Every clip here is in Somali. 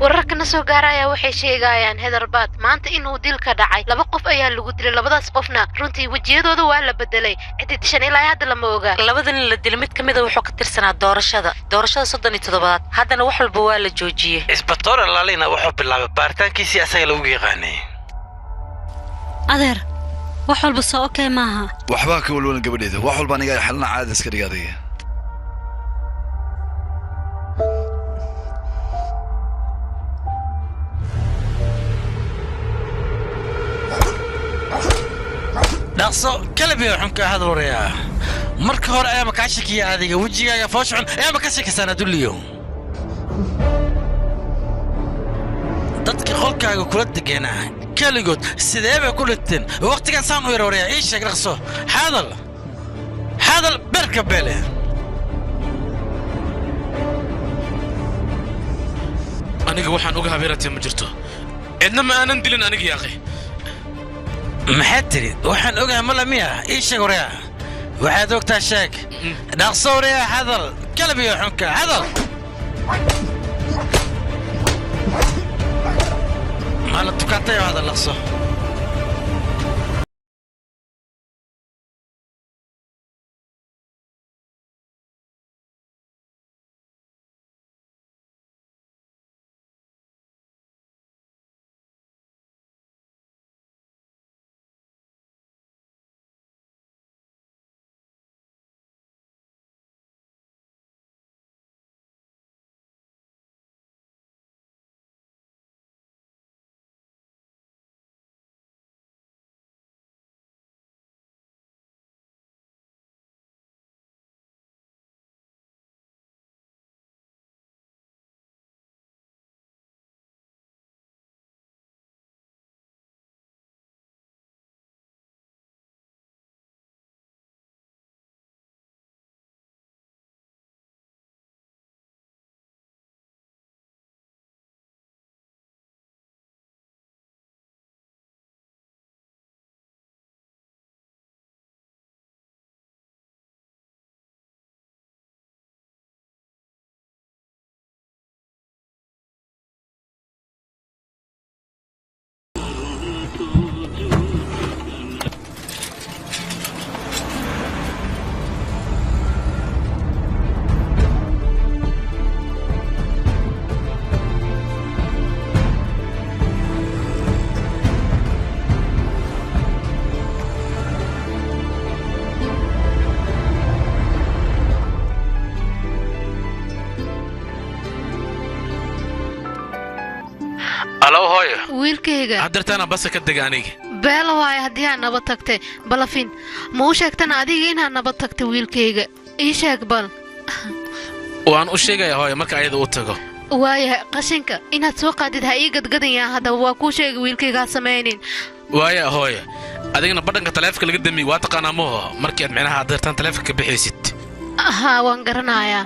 wararkana soo gaaraya waxay sheegayaan Hyderabad maanta inuu dil ka dhacay laba qof ayaa lagu dilay labadaas qofna runtii wajiyadooda waa la bedelay cid dishan ilaa hadda lama oga labadan la dilay mid kamid ah wuxuu ka tirsanaa doorashada 37 haddana wax walba waa la joojiyay isbatoor laalina wuxuu bilaabay baaritaankiisii asaga lagu yaqaanay adeer wax walba soo okay maaha waxba ka walwala gabadheeda wax walba aniga xalna caadi iska dhigaaday dhaqso kalabi waxaan ka hadlooyaa marka hore ayaa ma ka shakiya adiga wajigaaga foosxun ayaa ma ka shakisana duliyo dadka qolkaaga kula deganaa kaligood sidee bay ku dhinteen waqtigan saan u yarooyaa ii sheeg dhaqso hadal berka bele aniga waxaan uga habeeratay ma jirto cidna ma aanan dilin aniga yaaqay محتري وحن أقول ملامية إيش يقولها واحد وقت الشاك نقصور يا حذر كلبي يحنك حذر ما لا تقاطع هذا اللقصة Hello hooyo wiilkayga hadartana bas ka degaaniga beelo waay hadii aan nabad tagtay balafin ma u sheegtan adiga inaan nabad tagtay wiilkayga ii sheeg bal waan u sheegay hooyo marka ayada u tago waaya qashinka inaad soo qaadid ha ii gadgadaya hada waa ku sheegay wiilkayga sameeynin waaya hooyo adigna badhanka taleefanka laga damiy waa taqaanaa ma markii aad micnaha hadartan taleefanka ka bixaysid waan garanayaa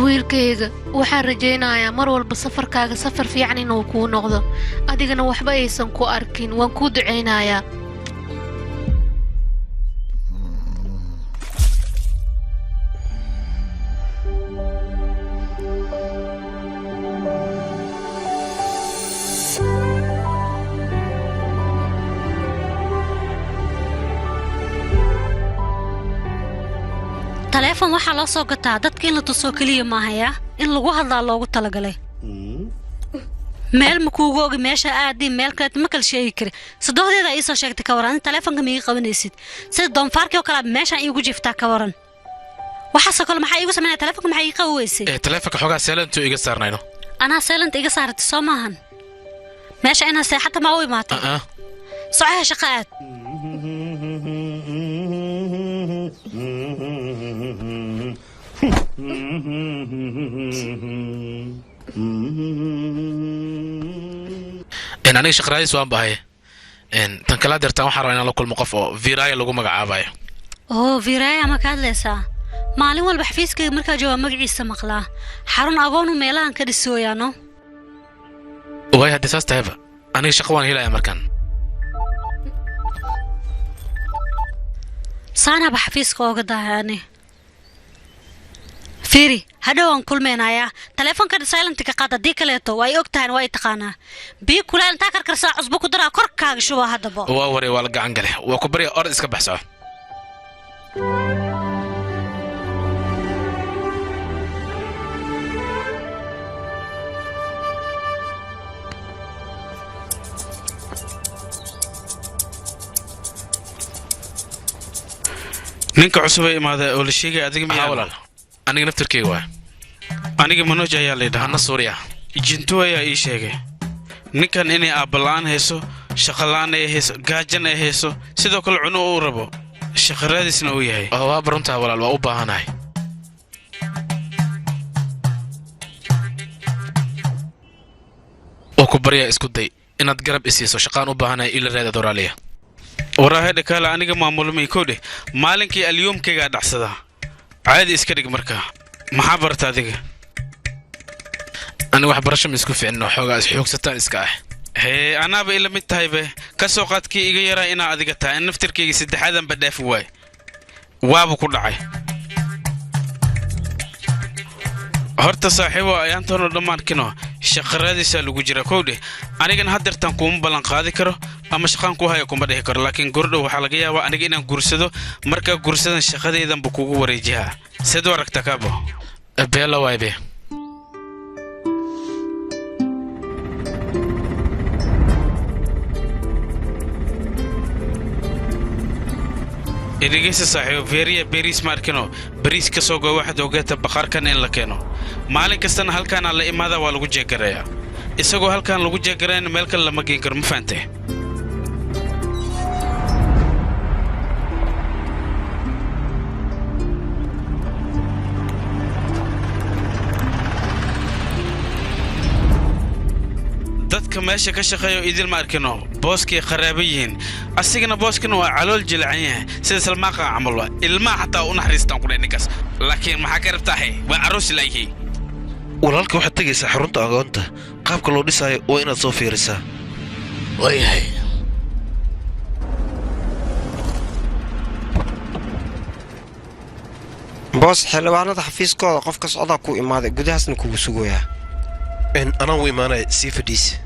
wiilkayga waxaan rajaynayaa mar walba safarkaaga safar fiican inuu kuu noqdo adigana waxba aysan ku arkin waan kuu ducaynayaa تليفون waxaa loo soo gataa dadka in la tuso kaliya ma haya in lagu hadlaa loogu talagalay meel ma kuugu ogi meesha aadi meel kale ma kala sheegi kari saddexdeeda ay soo sheegtay ka waran taleefanka miiga qabanaysid sida doonfaarkii oo kale meesha ay ugu jiftaa ka waran waxa kale maxay igu sameeyay taleefanka maxay iga qaweysay taleefanka xogaa silent iga saarnayno ana silent iga saartay soo maahan meesha ina seexata ma u imaatay socod shaqaad إن أنا شقراي سوان باهي إن تنكلا درتان وحرا إن لكل مقف أو فيراي لقو مقعاباي فيراي ما كان لسا مالين والبحفيز كي مركا جوا مقعيسا مقلا حرون أغونو ميلان كدسويانو وغاي هدي ساس تهيبا أنا شقوان هلا يا مركان سانا بحفيز كوغا داهاني fiiri hadhowan kulmeenaya taleefanka silent ka qaad hadii kaleeto way ogtahay way taqaanaa biyo kuleel inta karkarsaa cusbo ku daraa korkaaga shuba hadaba waa waray waa la gacan gale waa ku bari ord iska baxso ninka cusub ay imaada oo la sheegay adiga miyaa walaal aniga naftirkeyga waa aniga manoj ayaa leedahay ana suuriya jinto ayaa ii sheegay ninkan inay aabalaan hayso shaqalaan ay hayso gaajan ay hayso sidoo kale cuno uu rabo shaqaraadisna uu yahay waa barunta walaal waa u baahanahay oo ku bariya isku day inaad garab isiiso shaqaan u baahanahay ila raada doraaliya وراهد كلا أنا جماعة ملمي كودي مالك اليوم كي قاعد أحسده عادي إسكريك مركا محبر تاديك أنا واحد برشم يسكو في إنه حوق ستان إسكاح هي أنا بإلا متهيبة كسوقات كي يجيرا إنا أديكتها إن نفتر كي يسد حدا بدأ في واي وابو كل عاي هرت صاحبه أيام تونو دمان كنوا شقرادي سالو جرا كودي أنا جن هدر تنقوم بلان قاضي كرو أما شقان كوها يكون بديه كر لكن جردو وحلقيا وأنا جينا جرسدو مركب جرسدن شقادي إذا بكوجو وريجها سدوا ركتكابو بيلا وايبي إديجيس صاحب فيريا بيريس ماركنو بريس كسوق واحد وجت بخار كان إن لكنه مالك استنى هل كان على إماذا والو جاكريا إسقو هل كان لو جاكرين ملك لما جينكر مفانته dadka meesha ka shaqeeyo idil ma arkino booskii kharaabiyeen asigana booskana waa calool jilcayeen sida salmaaqa camal waa ilma xataa u naxariistaan ku dhayninkaas laakiin maxaa ka rabtaa waa aroos ilaahi walaalka waxa tagaysa xarunta agoonta qaabka loo dhisayo waa inaad soo fiirisaa wayahay boos xilwaanada xafiiskooda qofka socda ku imaaday gudahaasna kugu sugoyaa أنا وإيماني سيفديس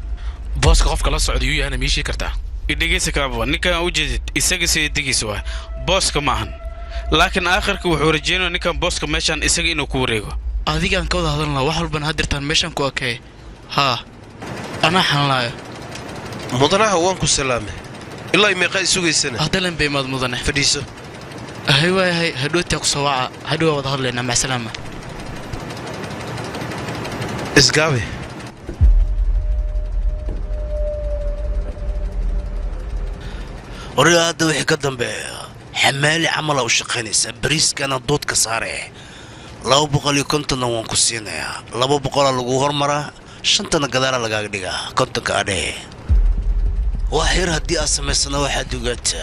بوسك قفك لا سعودي أنا ميشي كرتا إديجيس كابو نيكا وجدت إسقي إديجيس واه بوسك معهن لكن آخر كوحورجينو نيكا بوسك مشان إسقي إنه كوريجو أديك أن كودا هذا وحول بن هدرتان مشان كوكي ها أنا حنلايا مدنها وانكو السلامة إلا يميقا يسوقي السنة أهدلن بيماد مدنه فديسو هاي هدوتي أقصواعا هدوها وظهر لنا مع سلامة إسقاوي وريا هذا وحي قدم به حمالي عمله وشقينيس بريس كان الضوط كساري لو بقولي كنت نوان كسينا لو بقول لغو هرمرا شنتنا قدارا لغاق ديغا كنت كاري وحير هدي اسمسنا واحد وقت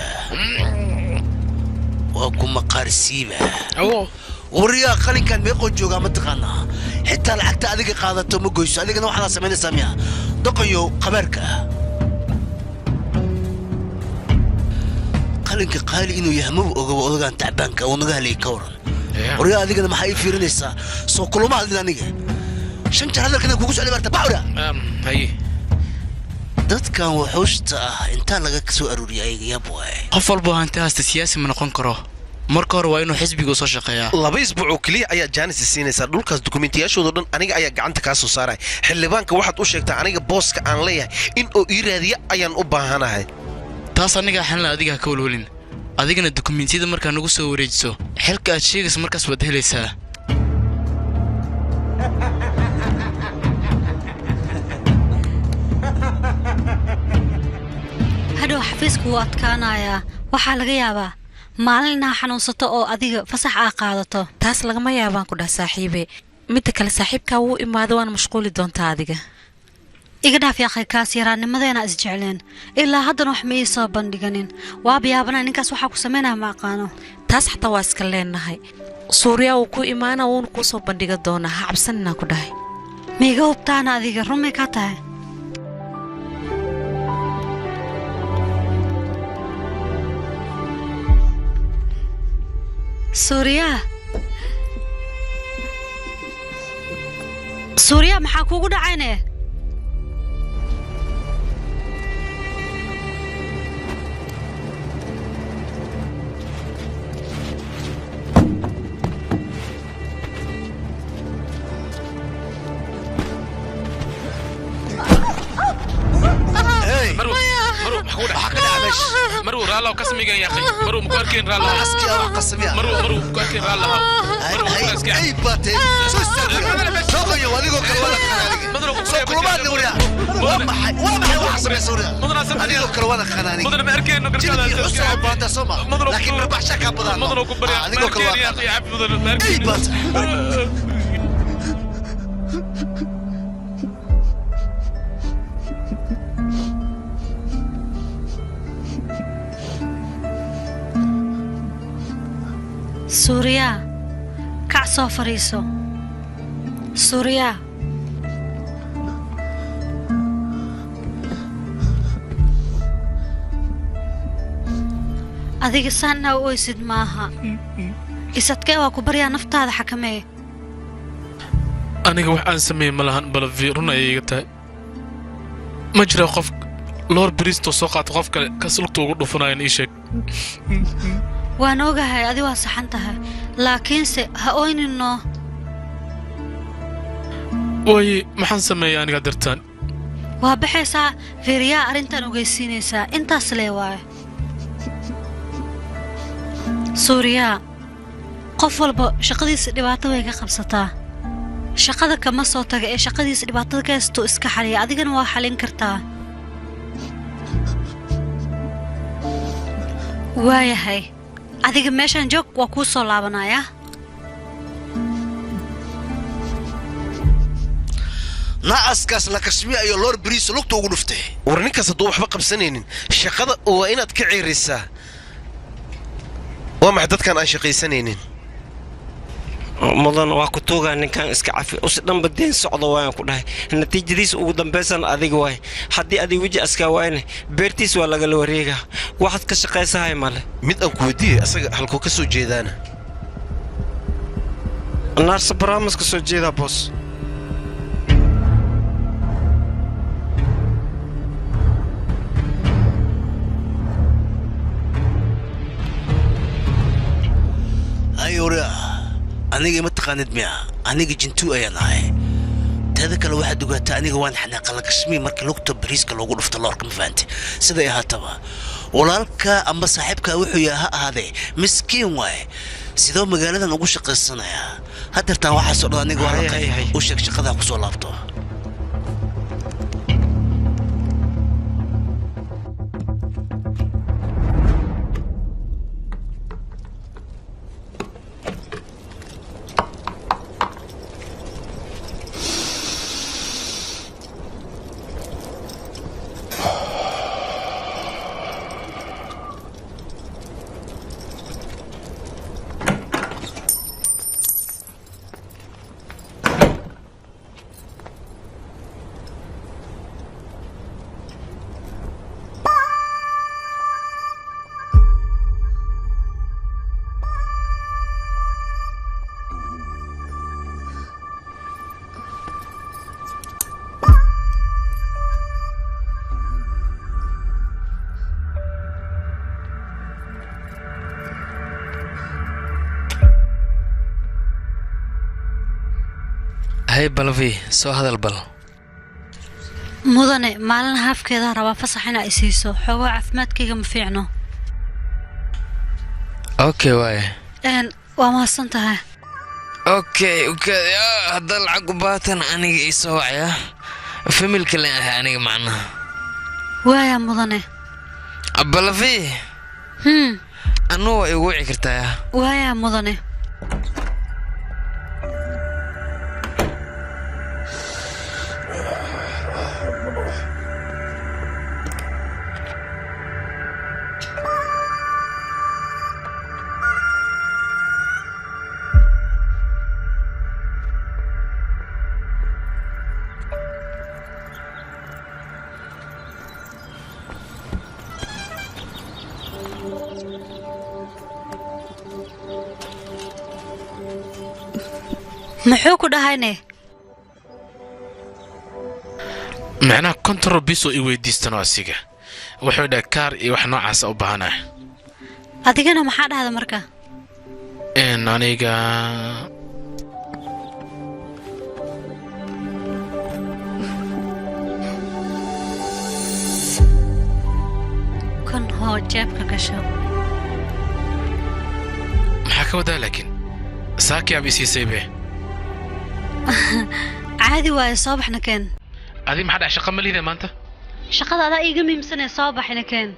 واكو مقارسيبه وريا خلي كان ميقو جوغا متقانا حتى لعقت أذيك قادته مقويس أذيك نوع على سمين سامية دقيو قبرك قالك قال إنه يهمو أوغان تعبانك ونقاه لي كورن وريا أذيك ما حي فيرنيسا سو كل ما هذي نيجي شنت هذا كذا كوكوس على مرتب بعورة هاي دت كان وحوشت انت لقاك سو أروري أي يا بوي قفل بوها انت سياسي من قنقره marka hore waa inuu xisbigu soo shaqeeyaa laba isbuuc kaliya ayaa jaanis siinaysa dhulkaas dokumentiyaashooda dhan aniga ayaa gacanta ka soo saaray xildhibaanka waxaad u sheegtaa aniga booska aan leeyahay in oo ii raadiya ayaan u baahanahay taas aniga xalna adiga ka walwalin adigana dokumentiyada marka nagu soo wareejiso xilka aad sheegayso markaas wad helaysaa hadhow xafiisku waa adkaanayaa waxaa laga yaabaa maalin xanuunsato oo adiga fasax ah qaadato taas lagama yaabaan ku dhahay saaxiibe mid kale saaxiibka uu imaado waan mashquuli doontaa adiga iga dhaaf yaa khaykaas yaraanimadeena isjecleen ilaa haddana wax ma ii soo bandhiganin waa biyaabana ninkaas waxa ku sameynaa ma aqaano taas xataa waa iska leenahay suuriya uu ku imaana uun ku soo bandhiga doonaa ha cabsanina ku dhahay miiga hubtaana adiga rumi ka tahay سوريا suuriya maxaa kuugu dhacayne مرو رالا وقسمي يا اخي مرو مكركين رالا اسكي او قسمي مرو مكركين رالا اي باتي شو السالفه يا وليغو كلولا خناني سو كلوبات وريا وما وحسب يا سوريا وليغو كلولا خناني مدن ماركين نقرا حسب باندا سوما لكن ربح شكا بدل مدن كبريا وليغو كلولا يا اخي عبد مدن ماركين اي بات suuriya kac soo fariiso suuriya adiga saanna u oysid maaha isadkee waa ku baryaa naftaada xakamee aniga wax aan sameeyay malahan balavi run ayay iga tahay ma jira qof loor biristo soo qaata qof kale kaslugta ugu dhufanayaan ii sheeg waan ogahay adi waa saxan tahay laakiinse ha oynino waaye maxaan sameeyay aniga dartaan waa baxaysaa fiiriyaa arrintan ogeysiinaysaa intaas lee waaye suuriya qof walba shaqadiisa dhibaato way ka qabsataa shaqada kama soo taga ee shaqadiisa dhibaatada ka haysto iska xaliya adigana waa xalin kartaa waayahay adiga meeshaan joog waa kuu soo laabanayaa naaskaas la kashmiya iyo loor bariis lugta ugu dhuftay war ninkaas hadduu waxba qabsanaynin shaqada waa inaad ka ciirisaa waa maxay dadkan aan shaqaysanaynin mudan waa ku tuugaa ninkan iska cafi usi dhanba deen socdo waayaan ku dhahay natiijadiisa ugu dambaysan adiga waay haddii adig weji askaa waayne beertiis waa lagala wareegaa waxaad ka shaqaysahay male mid aan ku weydiiyey asaga halkuu ka soo jeedaana naarsa baraamas ka soo jeedaa boos ayura aniga ma taqaanid miya aniga jintu ayaan ahay teeda kale waxaad ogaataa aniga waan xanaaqa la kashmii markii lugta bariiska loogu dhufto loorka ma fahanti siday ahaataba walaalka ama saaxiibka wuxuu yahay ha ahaadee miskiin waaye sidoo magaaladan ugu shaqaysanayaa haddeertaan waxaasoo dhan aniga waa laqay u sheeg shaqadaa ku soo laabto هاي بلفي سو هذا البل mudane maalin haafkeeda rabaa fasax inaa isiiso xogo caafimaadkayga ma fiicno اوكي واي waa mahadsan tahay اوكي هذا العقباتن انا يسوعيا فميل كله انا معنا waaya mudane بلفي انو اي وعي كرتايا waaya mudane muxuu ku dhahayne macnaha control biso i weydiistano asiga wuxuu dhahay kaar iyo wax noocaas u baahanaa adigana maxaa dhahda marka aniga kan hoo jeebka gasho maxaa ka wadaa laakiin saaki abi siisay be caadi waaye soo baxna keen adi maxaa dhahay shaqo ma liida maanta shaqada adaa iiga muhiimsanee soo baxna keen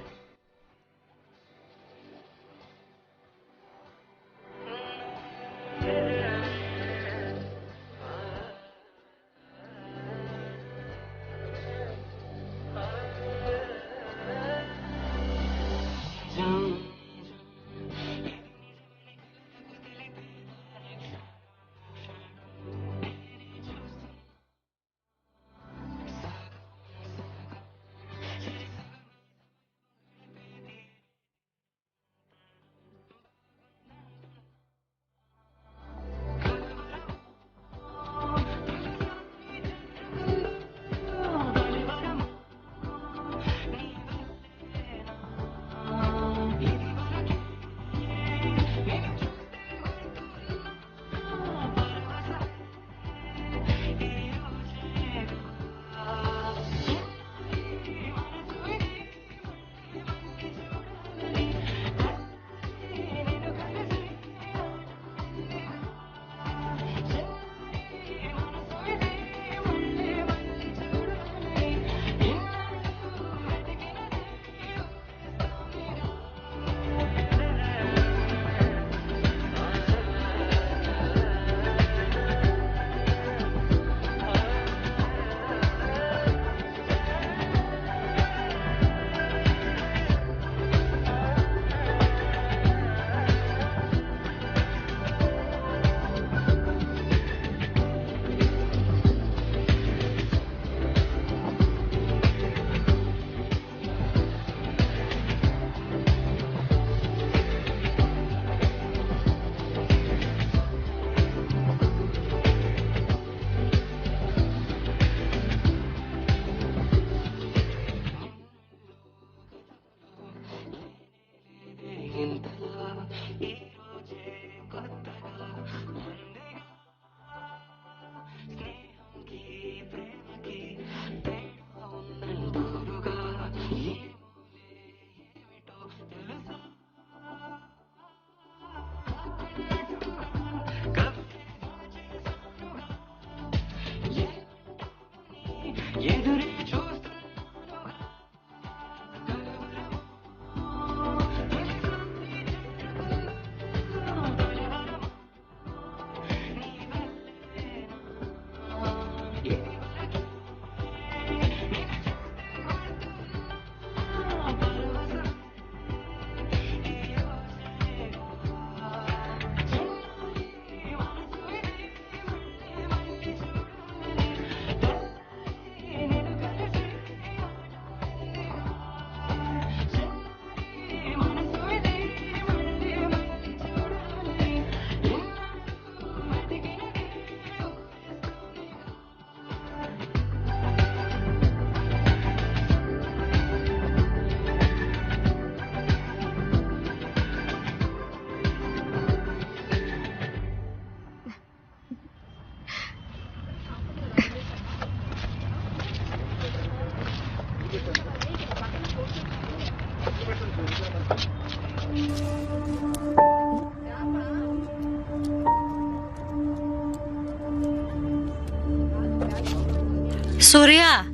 سوريا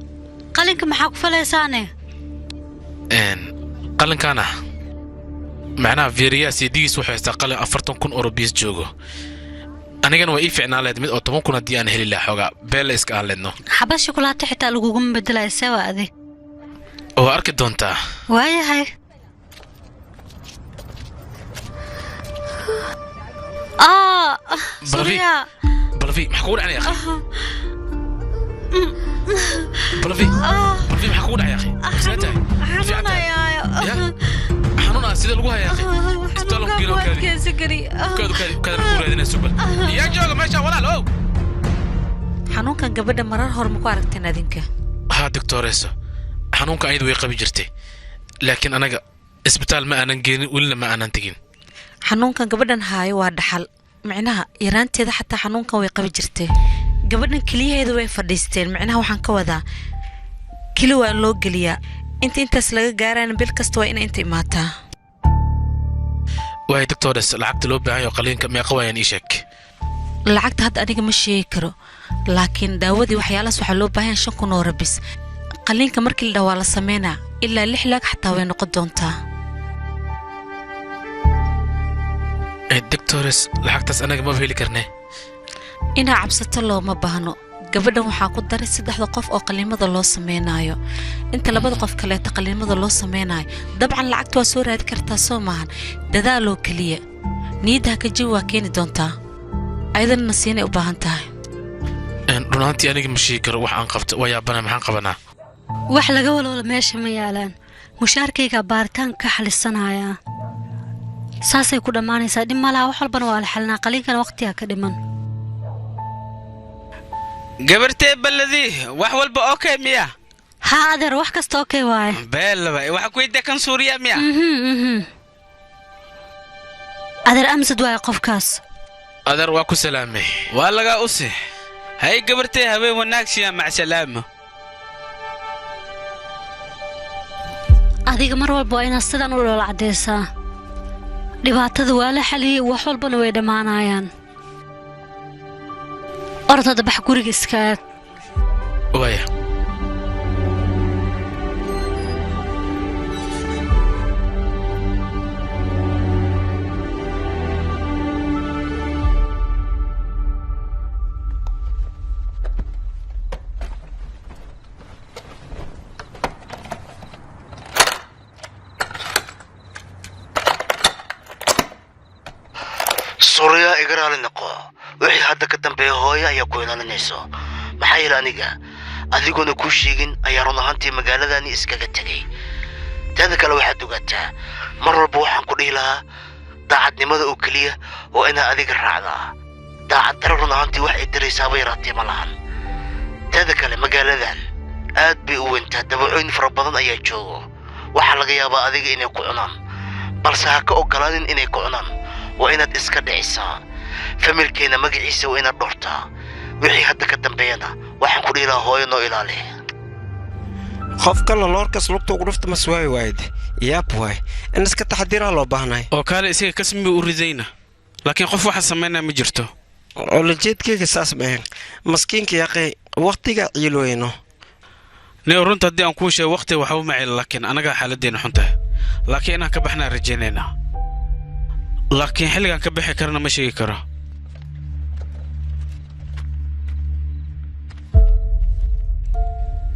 قلنك محاك فليساني قلنكانا معناها فيريا سيديس وحي استقل 40,000 أوروبيس جوجو أنا waa ii ficnaa leed mid oo 10 kun hadii aan heli lahaa xogaa beel iska aan leedno xabad shukulaato xitaa lagugu beddelay sawaadi oo arki doontaa waayahay سوريا بلفي محكور علي يا أخي بلفي محكور علي يا أخي حنونا يا حنونا سيد الوها يا أخي استلم كيلو كذي سكري كذا محكور هذين السبل يا جوج ما شاء ولا لو حنون كان قبل مرار هور مكو aragteen adinka ha ها دكتوريسو حنونك أيد ويقبي جرتي لكن أنا إسبتال ما أنا جين ولا ما أنا تجين xanuunkan gabadhan haayo waa dhaxal micnaha yaraanteeda xataa xanuunkan way qabi jirtay gabadhan kaliyaheedu way fadhiisteen micnaha waxaan ka wadaa kali waa loo geliyaa intaas laga gaaraan bil kasta waa inay inta imaataa waay doctores lacagta loo baahan yahay qaliinka meeqa waayaan ii sheeg lacagta hadda aniga ma sheegi karo laakiin daawadii waxyaalahaas waxaa loo baahan 5,000 oo rabis qaliinka markii la dhawaa la sameynaa ilaa 6 laag xataa way noqon doontaa دكتورس لحقتس أنا ما بهلي كرني إنها عبسة الله ما بهنو قبل ما حاكون درس 3 qof oo qaliimada loo sameeynayo inta labada qof kale qaliimada loo sameeynayo dabcan lacagtu waa soo raad kartaa Soomahan dadaalo kaliya niidaha ka jiwa keeni doonta aydan nasiinay u baahan tahay runtii aniga ma sheegi karo wax aan qabto waa yaabana maxaan qabanaa wax laga walwala meesha ma yaalaan mushaarkayga baaritaan ka xalisanaya saasay ku dhamaanaysaa dhib malaha wax walbana waa la xalnaa qaliinkan waqtiga ka dhiman gabartee balladii wax walba okay miya haa adeer wax kasta okay waaye beelaba waxa ku yidda kan Suuriya miya adeer amsad waaye qofkaas adeer waa ku salaamay waa laga usi hay gabartee habeen wanaagsiya mac salaamo adiga mar walba waa inaad sidan u dhoola cadeysaa dhibaatada waa la xaliyay wax walbana way dhamaanayaan ordada bax guriga iska waya سوريا إقرار النقو وحي هذا كتن بيهويا يكون لنيسو محايل أنيقا أذيقون كوشيقين أيارون هانتي مقالة داني إسكاقة تغي تذكر لو واحد دوقاتها مرة بوحان قليلها داعد نماذا أوكلية وإنا أذيق الرعضة داعد درون هانتي وحي دريسا بيراتي ملان تذكر مقالة دان آد بيوينتا دبعوين فربضان أيا جوغو وحلق يابا أذيق إني كعنان بلساكا أوكالان إني كعنان وإناد إسكا دعيسا فملكينا مقعيسا وإناد دورتا وحي هدا كدنبينا وحن كل إله هو ينو إلاليه خوف كلا لوركس لوقتو قرفت مسواي وايد ياب واي الناس كتحديرها لو باهناي oo kale isaga kasmi u ridayna laakiin qof waxa sameynaa ma jirto oo la jeedkayga saas baan maskiinka yaqay waqtiga ciilooyno ne runta hadii aan ku sheego waqti waxa uu macay laakiin anaga xaaladeena xunta laakiin aan ka baxnaa rajaynayna laakiin xilligan ka bixi karna ma sheegi karo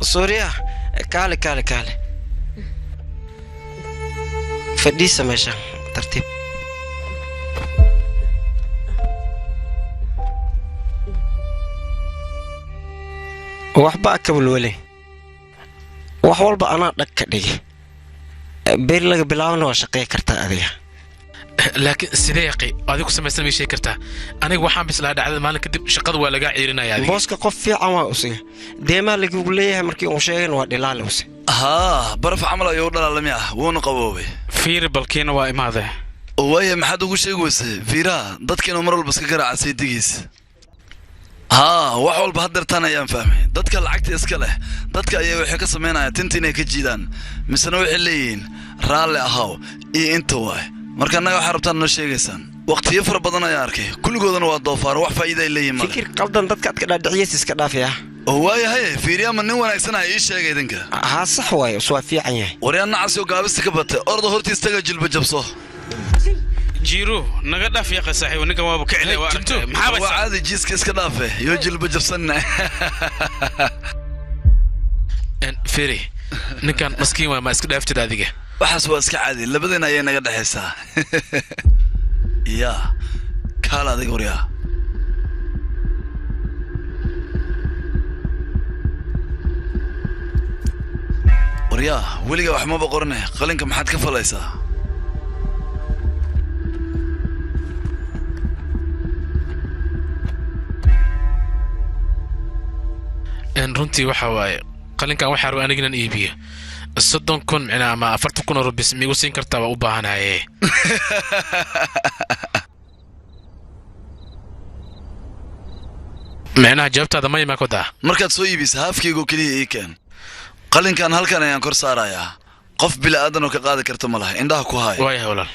سوريا كالي فديسة ماشا ترتيب وحبا كبل ولي وحوال أنا لك دي بير لك بلاون وشقية كرتا أذيها لكن سيديقي أذيك سمعت لي شيء كرته أنا وحام بس لا دعوة مالك كدب شقد ولا قاعد يرنا يا ذي بوسك قف في عواصي ديما اللي يقول لي مركي وشين ودلال وسي برف عمل يورنا لميا ونقوبي فير بالكين واي هذا ويا ما حد يقول شيء وسي فيرا ضدك إنه مرة بس كقرا على سيديس وحول بهدرتان أيام فهمي ضدك العقد إسكله ضدك أيه وحكي سمينا تنتيني كجيدان مسنوي حليين رالي أهاو أنت واي marka anaga waxa rabtaan noo sheegaysaan waqtiyo fara badan ayaa arkay kulligoodana waa doofaar wax faa'iido ay leeyihiin fikir qaldan dadka aad ka dhaadhiciyay iska dhaafaya oo waayahay fiiriya ma nin wanaagsan ay ii sheegay idinka ha sax waayo soo fiican yahay wariyana nacas oo gaabista ka batay ordo hortiis taga jilba jabso jiiro naga dhaaf ya qasaaxi ninka waa ka cilay waa maxaa waa caadi jiiska iska dhaafe iyo jilba jabsanna en fiiri ninkan maskiin waa ma iska dhaaftid adiga waxaas waa iska caadi labadeena ayay naga dhaxaysaa yaa kaala adiga wariyaa weliga wax ma boqorne qalinka maxaad ka falaysaa en runtii waxa waaye qalinkan waxaa raba aniga inaan iibiyo 30,000 micnaa ama 40,000 rubis miigu siin kartaa waa u baahanaye micnaha jawaabtaada ma imaa kodaa markaad soo iibisa haafkaygo keliya ii keen qalinkan halkan ayaan kor saarayaa qof bila aadan oo ka qaadi karta ma laha indhaha ku haaya waayahay walaal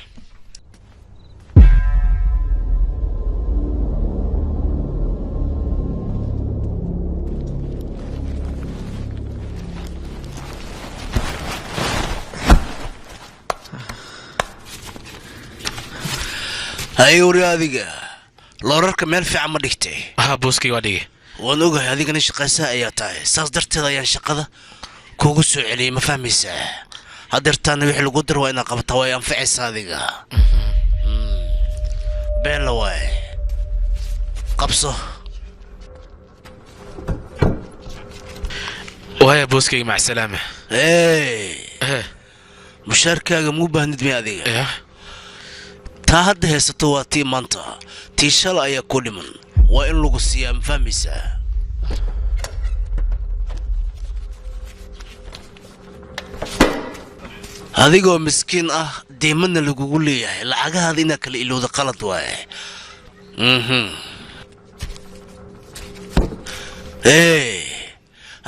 ayuuri adiga loorarka meel fiican ma dhigtay aha booskii waa dhigay waan ogahay adigana shaqaysaa ayaa tahay saas darteed ayaan shaqada kugu soo celiyey ma fahmaysaa hadeertaana wixii lagu dar waa inaad qabataa way anficaysaa adiga beella waay qabso waaya booskayga mac salaama mushaarkaaga muu baahnid mi adiga taa hadda haysato waa tii maanta tii shala ayaa ku dhiman waa in lagu siiyaa ma fahmaysaa adigoo miskiin ah deemadna lagugu leeyahay lacagahaada inaad kala ilowda qalad waaye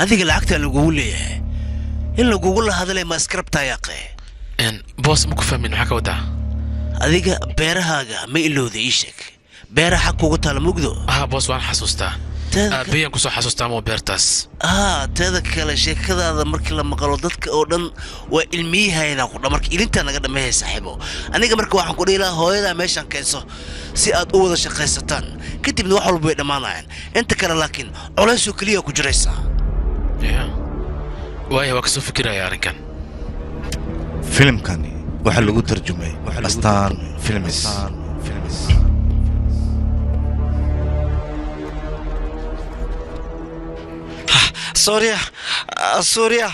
adiga lacagtaa lagugu leeyahay in lagugu la hadalay ma iskarabtaa yaaqe boos ma ku fahmin maxaa ka wadaa adiga beerahaaga ma ilowda ii sheeg beeraha xag kugu taala mugdo boos waan xasuustaa aabbayaan kusoo xasuustaa moo beertaas teeda kale sheekadaada markii la maqalo dadka oo dhan waa ilmiyahaynaa ku dha marka ilintaa naga dhammeehay saaxiibo aniga marka waxaan ku dhihi lahaa hooyadaa meeshaan keenso si aad u wada shaqaysataan kadibna wax walba way dhammaanayaan inta kale laakiin colaysoo keliya ku jiraysaa waaya waa kasoo fikiraya arrinkan filimkani waxaa lagu tarjumay astaan filmis suuriya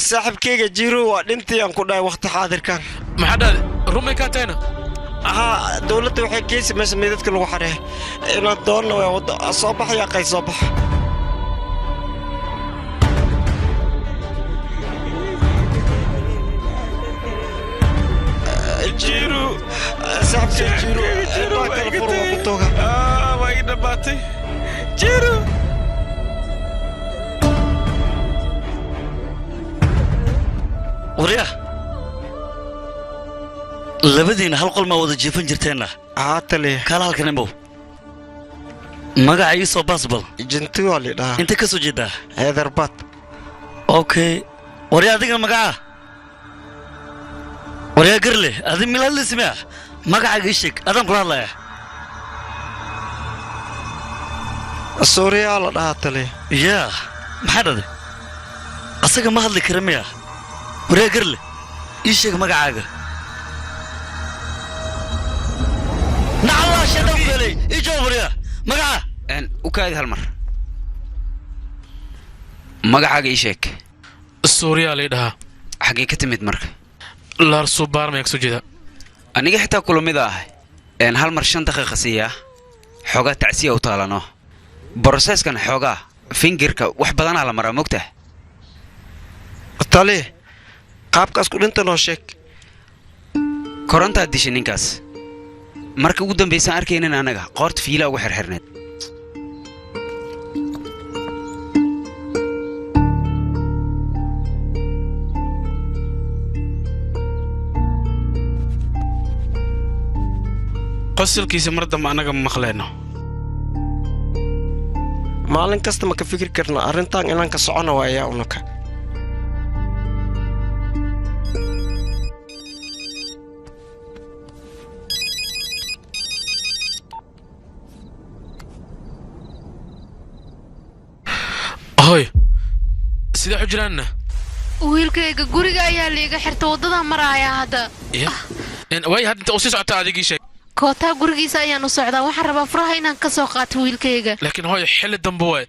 saaxiibkayga jiiro waa dhintii aan ku dhahay waqti xaadirkan maxaa dhahday rumay kaa tahayna dowladda waxay geysi meesha meydadka lagu xadheey inaad doonna waa waddo soo bax yaaqay soo bax jiiro saaxiibkay jiiro waa kala fur waa butooga waa ii dhammaatay jiiro waryaa labadiina hal qol maa wada jiifan jirteenna tale kaala halkan imbow magaca ii soo baasbal jinti waa lidhahaa inta ka soo jeedaa heedarbaad okay waryaa adiga magaca waryaa garle adi milhadlismia magacaaga ii sheeg adaan kula hadlaya suuriyaa la dhahaa tale yaa maxaa dhade asaga ma hadli kara miya waryaa garle ii sheeg magacaaga nacallaa shadhan feley ii jawaab waryaa magaca u kaadi hal mar magacaaga ii sheeg suuriyaa lay dhahaa xaggee ka timid marka laarsu baarmaya ka soo jeeda aniga xitaa kulamida ahay hal mar 5 daqiiqa siiyaa xoogaa tacsiya u taalano broseskan xoogaa fingirka wax badanaa la maraa mogtaa tale qaabkaas ku dhinta noo sheeg korontaad dishay ninkaas marka ugu dambaysaan arkaynin anaga qoorta fiilaa ugu xirxirneed qosolkiisa mar dambe annaga ma maqleyno maalin kasta ma ka fikir karna arrintan inaan ka socona waayaa unaka hoy sidee u jiraanna wiilkayga guriga ayaa liiga xirta waddada maraaya hadda way hadda inta u sii socotaa adigii sheeg kootaa gurigiisa ayaan u socdaa waxaan rabaa furaha inaan ka soo qaato wiilkayga laakiin hooy xilli dambe waay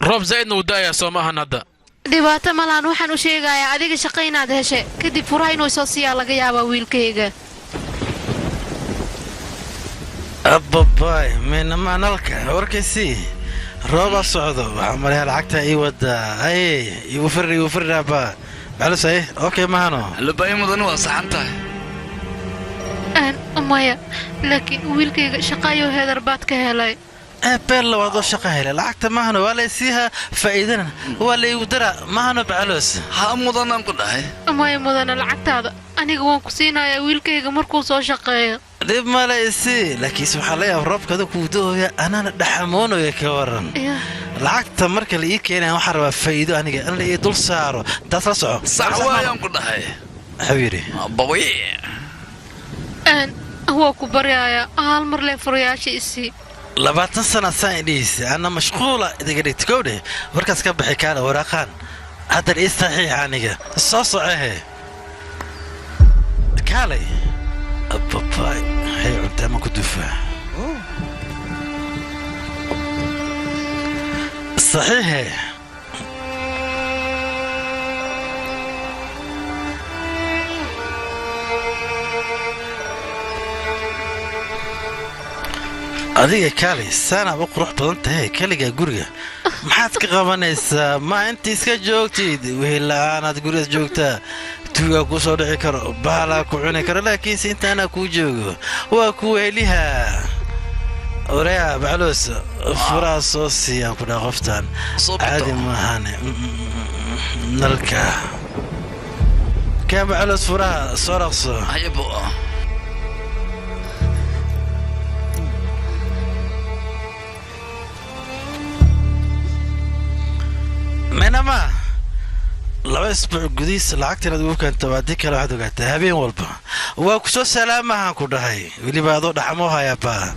roob zaa'idna uu da'ayaa soo maahan hadda dhibaato malahan waxaan u sheegayaa adiga shaqo inaad heshe kadib furaha inuu soo siiyaa laga yaabaa wiilkayga abbabaay meena maanalka warkaysii روبا صعدو عمري لعقتها اي ودا اي يوفر با معلش ايه اوكي معنا لباي مدن وصحنتها maya laakiin wiilkayga shaqaayo heedarbaad ka helay بيرلا وضو شقه لعقت ما هو ولا يسيها فايدنا ولا يودرا ما هو بعلوس ها مدن كدهي maya mudana lacagtaada aniga waan ku siinayaa wiilkayga markuu soo shaqeeyo ديب ما لا يسي لكن سبحان الله الرب كذا كودو انا دحمونو يا كورن لعقت marka la ii keenay waxa rabaa faa'iido aniga in la ii dul saaro dad la soco sax waayaan ku dhahay xawiiri bawi هو كبريايا هالمر لي فرياشي إسي 20 سنة سايديس أنا مشغولة إذا قريت كودي وركز كب حكاية ورقان هذا الإيه صحيح عنيقة الصوص إيه كالي أباباي هي أنت ما كنت فاهم صحيح adiga kali sana u qurux badan tahay kaliga guriga maxaad ka qabanaysaa ma inta iska joogtid weelaanaad guriga joogtaa tuuga ku soo dhici karo baala ku cuni karo laakiin inta ana ku joogo waa ku weeliha oreya baclos furaas soo siiyaan ku dhaqoftaan caadi maahan nalka كم على الصورة صرخ هيبو منما لو اسبوع قديس لعقتنا دوك كانت بعديك لو واحد قاعد هابين والبا وكسو سلامة هانكو دهي ولي بعضو دحموها يا با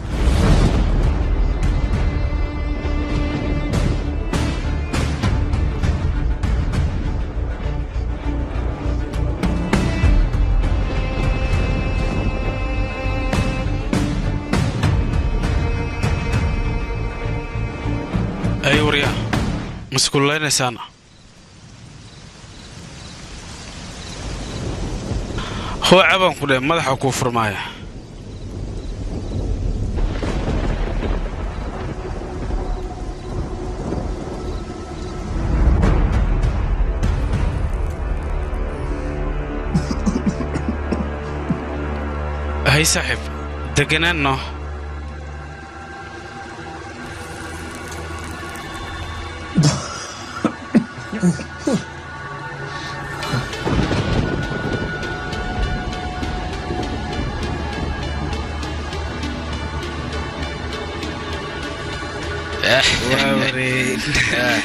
أيوة ريا مسكولين سنة هو عبان كله مدح كفر معي هاي صاحب دقنانه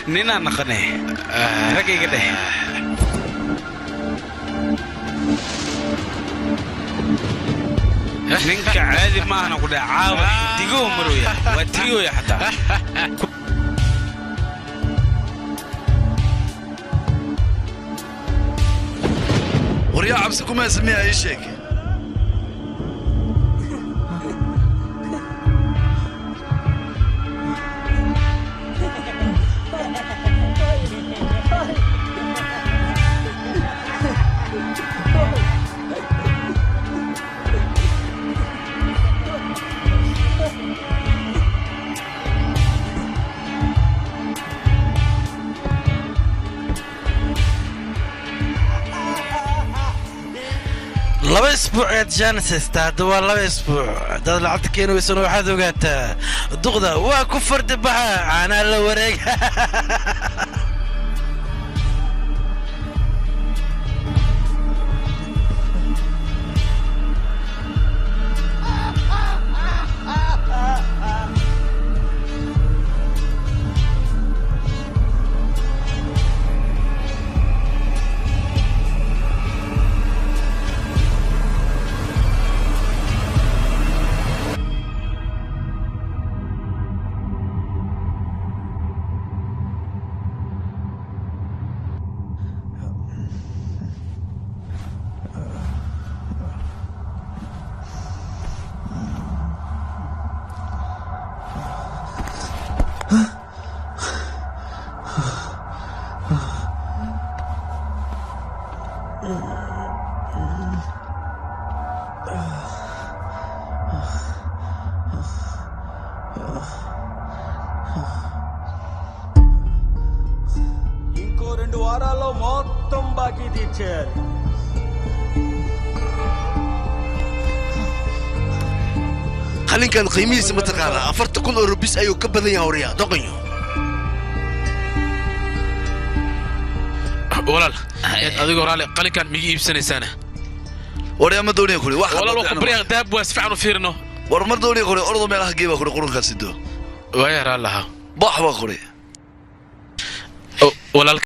نينا نخني رقي كده نينك عادي ما انا كده عاوي تيجو مرويا وتريو يا حتى وريا عبسكم اسميها اي شيء لaba isbuuc ee Genesis taada waa laba isbuuc dad lacagta keenay way soo waxaad ogaataa duqda waa ku fardi baxa ana la wareeg teacher. qalinkan qiimihiisa ma taqaanaa 40,000 oo rubis ayuu ka badan yahay horiya doqonyo walaal adiga walaal qalinkan migi iibsanaysaana warya ma doonaya kuli wax walaal ku bariyan dahab waas fiican u fiirno war mar doonaya kuli ordo meelaha geeba kuli qurunka sido waya raalaha baxba kuli walaal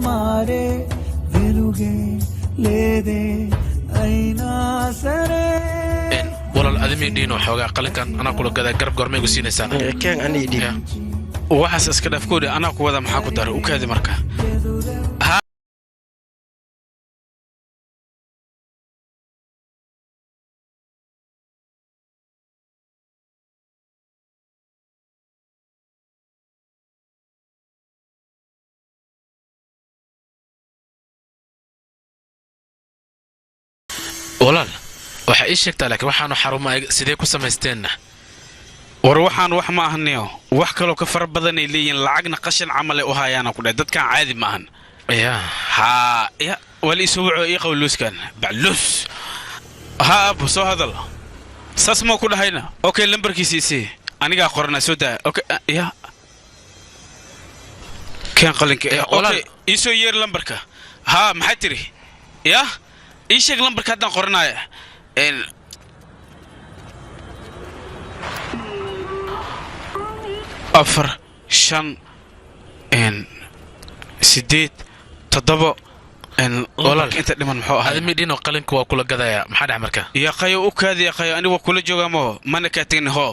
మారే వెలుగే లేదే అయినా సరే walaal adimi dhiino xoogaa qalinkan anaa kula gadaa garab goormay gu siinaysaa keen ani dhiib waxaas iska dhaafkoodi anaa ku wada maxaa ku daray u kaadi marka walaal waxa ii sheegtaa laakiin waxaanu xarumo sidee ku samaysteenna war waxaan wax ma ahniyo wax kaloo ka fara badan ay leeyihiin lacagna qashin camal ay u hayaana ku dhahay dadkan caadi ma ahan ya wali soo waco ii qawluuskan baclus abu soo hadal saas ma ku dhahayna okay lambarkiisii aniga qorana soo daa okay ya kan qalinka okay ii soo yeer lambarka maxay tiri ya ii sheeg lambarka haddaan qoranaya afar shan sideed toddobo walaal inta dhiman muxuu ahaa adimi dhino qalinka waa kula gadaya maxaa dhac marka ya qayo u kaadi ya qayo anigu kula joogaa ma mana ka tagin ho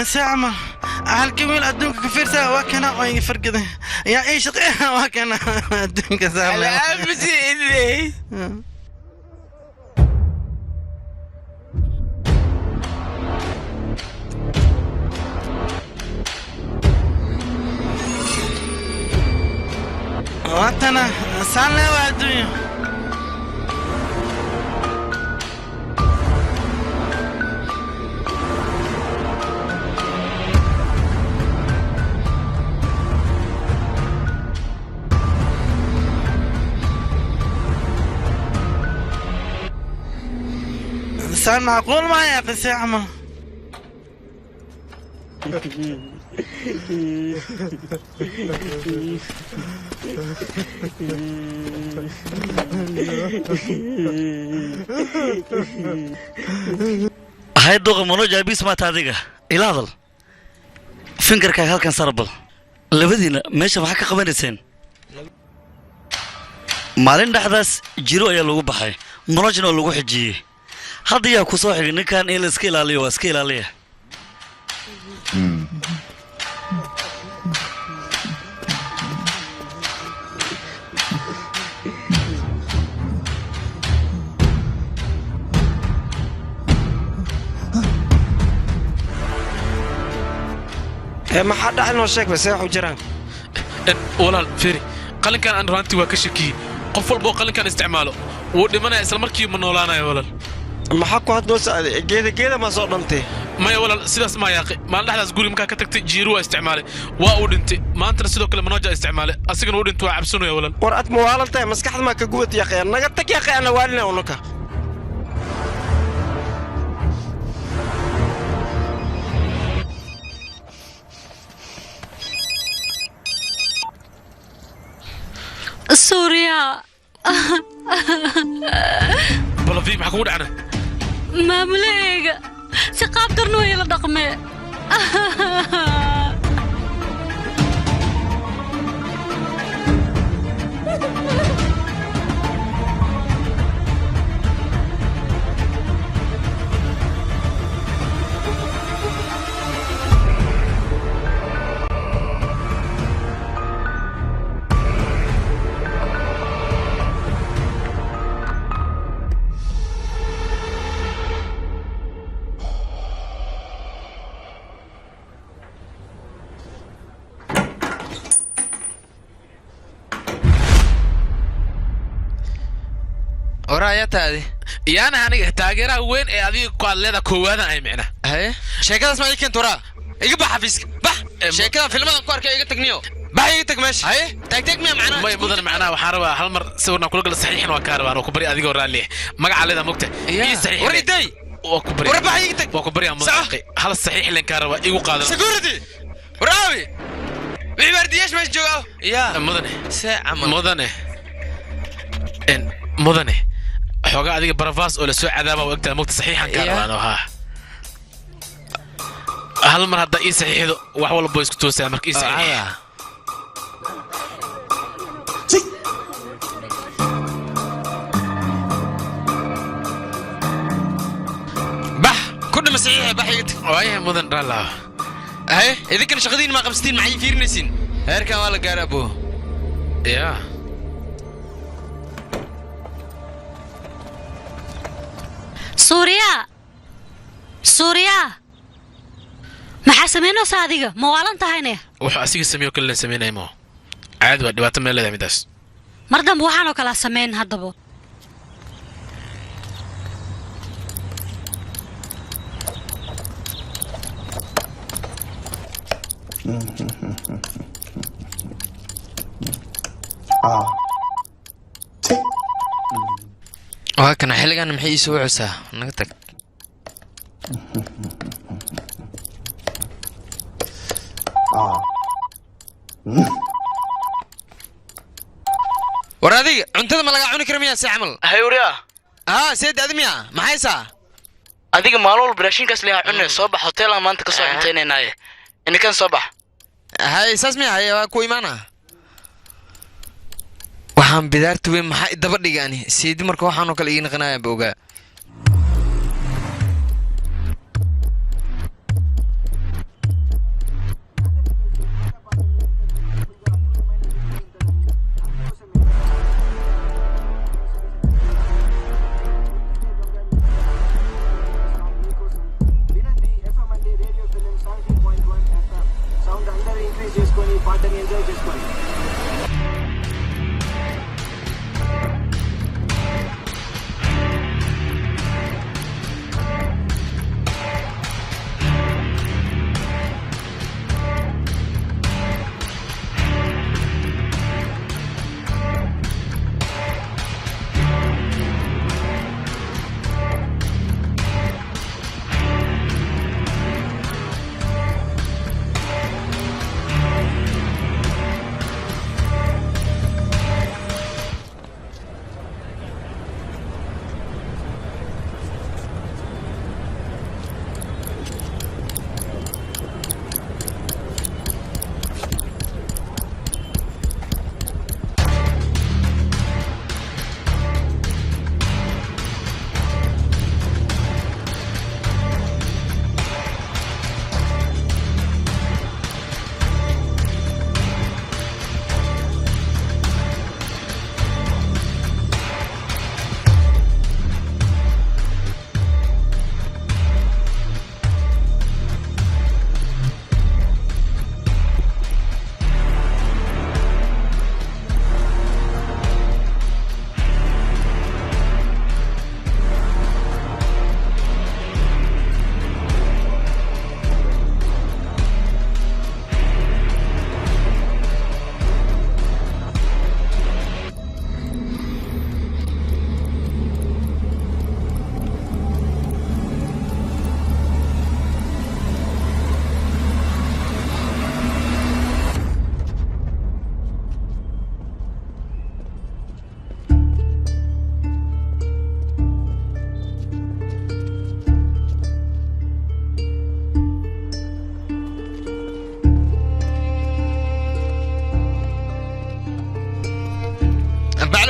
ساعة هالكميل أدونك كفير ساعة وكنا وين فرقده يا إيش قيها وكنا أدونك ساعة لا بزيني واتنا سالنا وادويا سان معقول ما يا أخي سيعمل هاي الدوغة منوجة بيس ما تاديقة إلى هذا فينجر كاي هالكن سربل لبدينا ماشي محاكا قبانيسين مالين دحداس جيرو ayaa lagu baxay منوجنا lagu xijiyay hadda yaa ku soo xigay ninkan in la iska ilaaliyo waa iska ilaaliya ما حد عنه شك بس يا حجران ولا فيري قال كان أنا رانتي وكشكي قفل بو قال كان استعماله ودمنا إسلام مركي من ولانا يا ولد ما حكوا هاد نص كده ما صدمتي ما يا ولد سيداس ما يا أخي ما لحظة تقولي مكان كتكت جيرو استعماله وأودنتي ما أنت رسيدو كل منوجة استعماله أسيقن أودنتو عبسونه يا ولد ورأت موالنتي مسكحت ما كقوت يا أخي أنا قلتك يا أخي أنا والنا ونكا سوريا والله في محكود عنه ما مليق سقاب درنو يلا دقمه ورايتادي يانا هاني تاغيرا وين اي ادي كواليدا كووادا اي معنى هي شيكadaas ma ikin tura iga bax xafiiska bax sheekada filmada ku arkay iga tagniyo bax iga tag meesha hay tag ma macna ما mudan macna waxa rabaa hal mar sawirna kula gal saxiixan waa ka rabaa ku bari adiga raali magaca leeda mugta ii saxiix wariday waa ku bari war bax iga tag waa ku bari ama hal saxiix leen ka rabaa igu qaadan security waraawi wiibardiyesh meesh joogo ya mudane mudane xoga adiga barafas oo la soo cadaaba waqtiga mugta saxiixan ka rabaa ha hal mar hadda ii saxiixdo wax walba isku toosaa markii ii saxiix bax كل مسيحي بحيت وايه مدن رالا هاي اذا كان شغالين ما قبستين معي فيرنسين هيركان ولا قربو يا سوريا maxaa sameynaysaa adiga ma waalan tahayne wuxuu asiga sameeyo kale sameynaymo aad waa dhibaato meel leedahay midaas mar dambe waxaan oo kala sameyn haddaba waa kana xilligan maxay soo cusaa naga tag ورادي cuntada ma laga cuni karo miyaa si camal hayuriya seed admiya maxaysa adiga maalol brashinkaas leeyahay cunay soo bax hotel aan maanta ka soo cuntaynaynaay inkan soo bax hay saas miyaa hay waa ku imaana waxaan bidaartu weyn maxay daba dhigaani seedi marka waxaan oo kale ii naqanayaa booga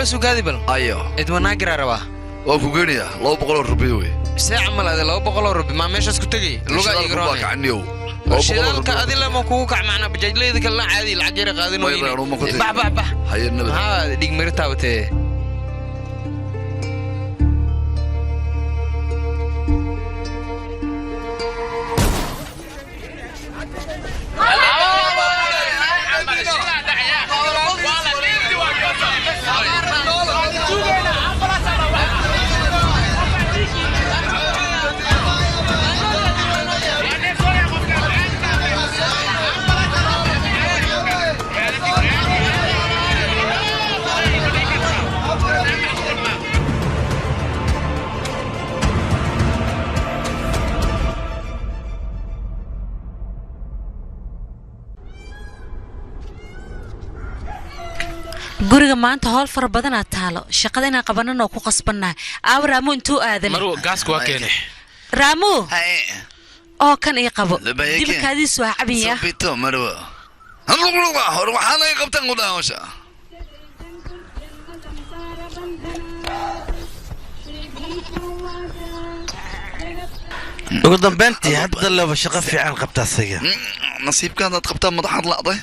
halo sugaadi bal ayo idwanaagira rabaa waa ku geeniya 200 rubiyo wey saac malade 200 rubi ma meeshaas ku tagay luga igroon kacniyo shidaalka adila ma kugu kac macna bajaajleeda kala caadi lacag yar qaadino bah hayna ha dig mirtaawte guriga maanta howl fara badan aad taalo shaqada inaan qabanano ku qasbannahay aaw raamu intuu aadan maru gaaska waa keenay raamu oo kan ii qabo dibkaadiisu waa cabiya sabito marwa hanluqluqa hor waxaan ay qabtaan u dhaawasha ugu dambeyntii hadda laba shaqo fiican qabtaa asiga nasiibkaad qabtaa madaxaad la'day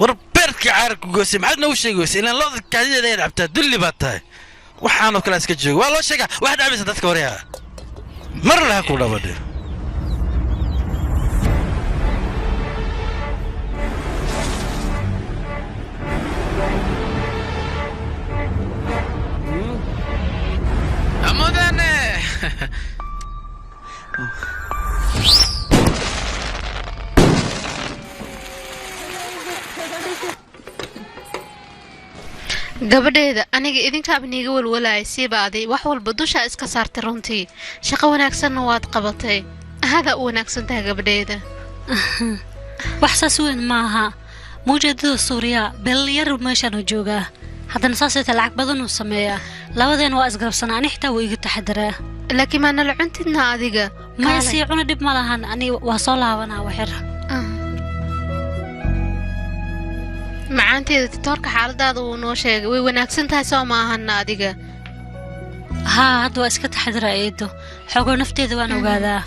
warbeerka caarku goosay maxaad noo sheegaysaa inaan looda kaadideeda ay cabtaa dulli baad tahay waxaanoo kale iska jooga waa loo sheegaa waxaad cabaysa dadka waryaa mar laha ku dhabadhe amodane gabadheeda aniga idinkaaba niiga walwalaayay sii baaday wax walba dusha iska saartay runtii shaqo wanaagsanna waad qabatay hada u wanaagsan tahay gabadheeda wax saas weyn maaha muujadada suuriya beel yar meeshaan u joogaa haddana saasayta lacag badan uu sameeyaa labadeen waa isgarabsanaa ani xitaa wuu iga taxadaraa laakiin maa nala cuntidna adiga maya sii cuna dhib ma lahan ani waa soo laabanaa waxyar macaanteeda titoorka xaaladaada uu noo sheegay way wanaagsan tahay soo maahana adiga haa hadda waa iska taxadiraa eedo xoogoo nafteeda waan ogaadaa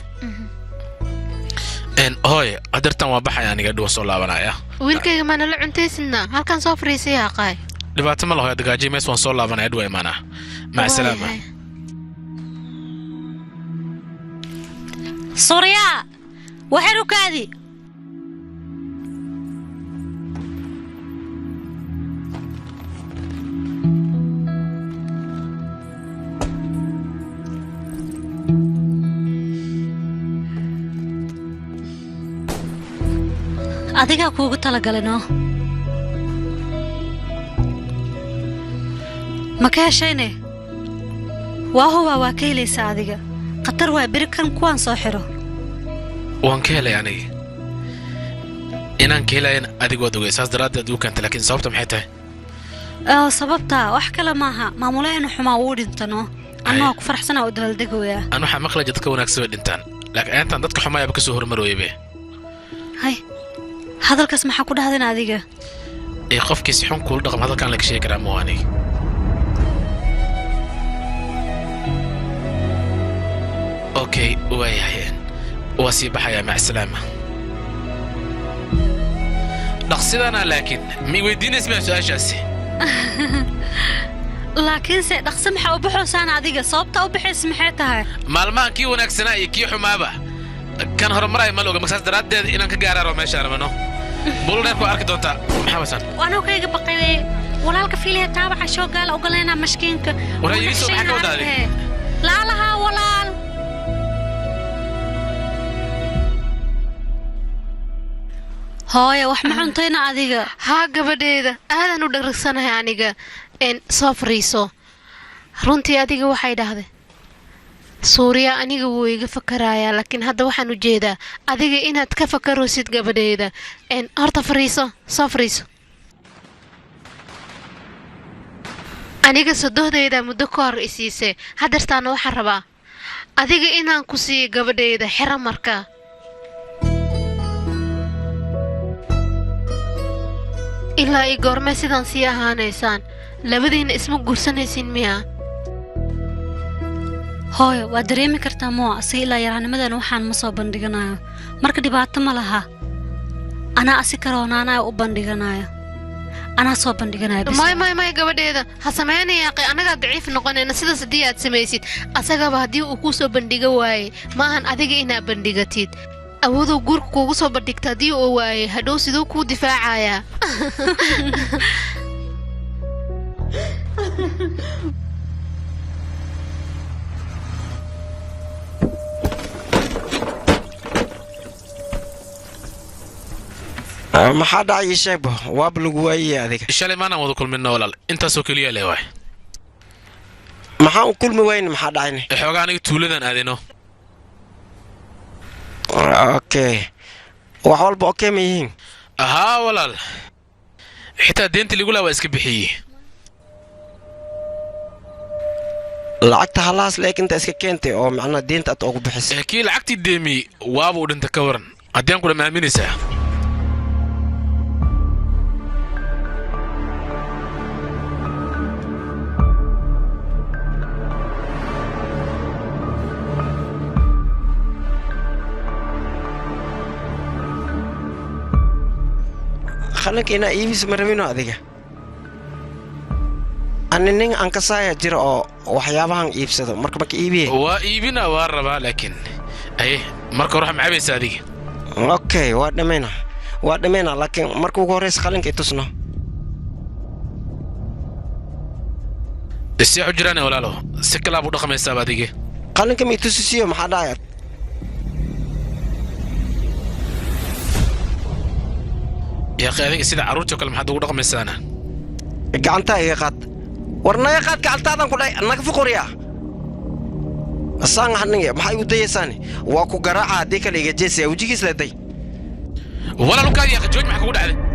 hooy adartan waa baxaya aniga dhuwa soo laabanaya wiilkayga maa nala cuntaysidna halkan soo fariisay haqaay dhibaato ma laho dagaaji mees waan soo laabanaya dhuwa imaana mac salaama suuriya waxaan u kaadi adigaa kuugu talagalino ma ka heshayne waa hubaa waa ka helaysaa adiga khatar waa beri kan kuwaan soo xiro waan ka helay aniga inaan ka helayan adigood ogay saas daraaddeed uu keentay laakiin sababta maxay tahay sababta wax kale maaha maamulaheenu xumaa uu dhintano anaa ku faraxsanaa u dabaaldegaya anu waxaa maqlay dadka wanaagsan way dhintaan laakiin aantan dadka xumaayaba ka soo hormarooyebe hay hadalkaas maxaa ku dhahdeen adiga ee qofkiis xun kuul dhaqam hadalkan laga sheegi karaa moo aniga okay waayahay waa sii baxayaa mac salaama dhaqsidana laakiin mi weydiinaysa maa su-aashaasi laakiinse dhaqsi maxaa u baxoosaan adiga sababta u baxaysa maxay tahay maalmahan kii wanaagsanaa iyo kii xumaaba kan horumaraya ma loga markaas daraaddeed inaan ka gaaraaro meeshaan amano buldheer ku arki doontaa maxaa wasan waanuu kayga baqay walaalka fiiliya taabaca shoogaala ogolaynaa mashkiinka warayiriso maxaa ka wadaaday laalahaa walaal hooye wax ma cuntayna adiga haa gabadheeda aadan u dhagrigsanahay aniga soo fariiso runtii adiga waxay dhahday suuriya aniga wuu iga fakarayaa laakiin hadda waxaan u jeedaa adiga inaad ka fakaroosid gabadheeda horta fariiso soo fariiso aniga sadohdeyda muddo ka hor isiisay hadeertaana waxaan rabaa adiga inaan ku siiyo gabadheeda xero markaa ilaa ay goormee sidaan sii ahaanaysaan labadiina isma guursanaysiin miyaa hooyo waa dareemi kartaa moo asiga ilaa yaraanimadan waxaan ma soo bandhiganayo marka dhibaato ma laha anaa asi karoonaanaya u bandhiganayo anaa soo bandhiganayo may gabadheeda ha samaynayaaqe annagaa daciif noqonayna sidaas haddii aad samaysid asagaba haddii uu kuu soo bandhiga waaye maahan adiga inaad bandhigatid awooduu guurka kuugu soo bandhigta haddii uu waaye hadhow siduu kuu difaacayaa maxaa dhacay sheebo waab lagu waayay adiga shalay maana wada kulminno walaal intaasoo kaliya leh waay maxaa u kulmi wayne maxaa dhacayne xoogaa aniga tuuladan aadino okay wax walba okay ma yihiin ahaa walaal xitaa deenta ligu laa waa iska bixiyey lacagta halaas leekinta iska keentay oo macnaa deenta aad ugu bixisay kii lacagtii deemi waaba u dhinta ka waran haddii aan kula maaminaysaa خليك هنا إيبس مرمينو أديك أنا نين أنكسايا جرا وحيابان إيبسده مركبك إيبي وإيبينا واربا لكن أيه مركب روح معبي سادي أوكي وادمينا لكن مركب غوريس خليك يتصنع السياح جيراني ولا له سكلا أبو رقم حساب هذيك خليك ميتوسيو محدايات يا أخي هذيك سيدة عروتك ولا محد ورقم السنة قعنتها يا قاد ورنا يا قاد قعنتها أنا كلها أنا في قرية السان حنية ما حيود يساني واكو قراعة ديك اللي جيسي وجيكي سلدي ولا لو كان يا أخي جوج معك ولا عليه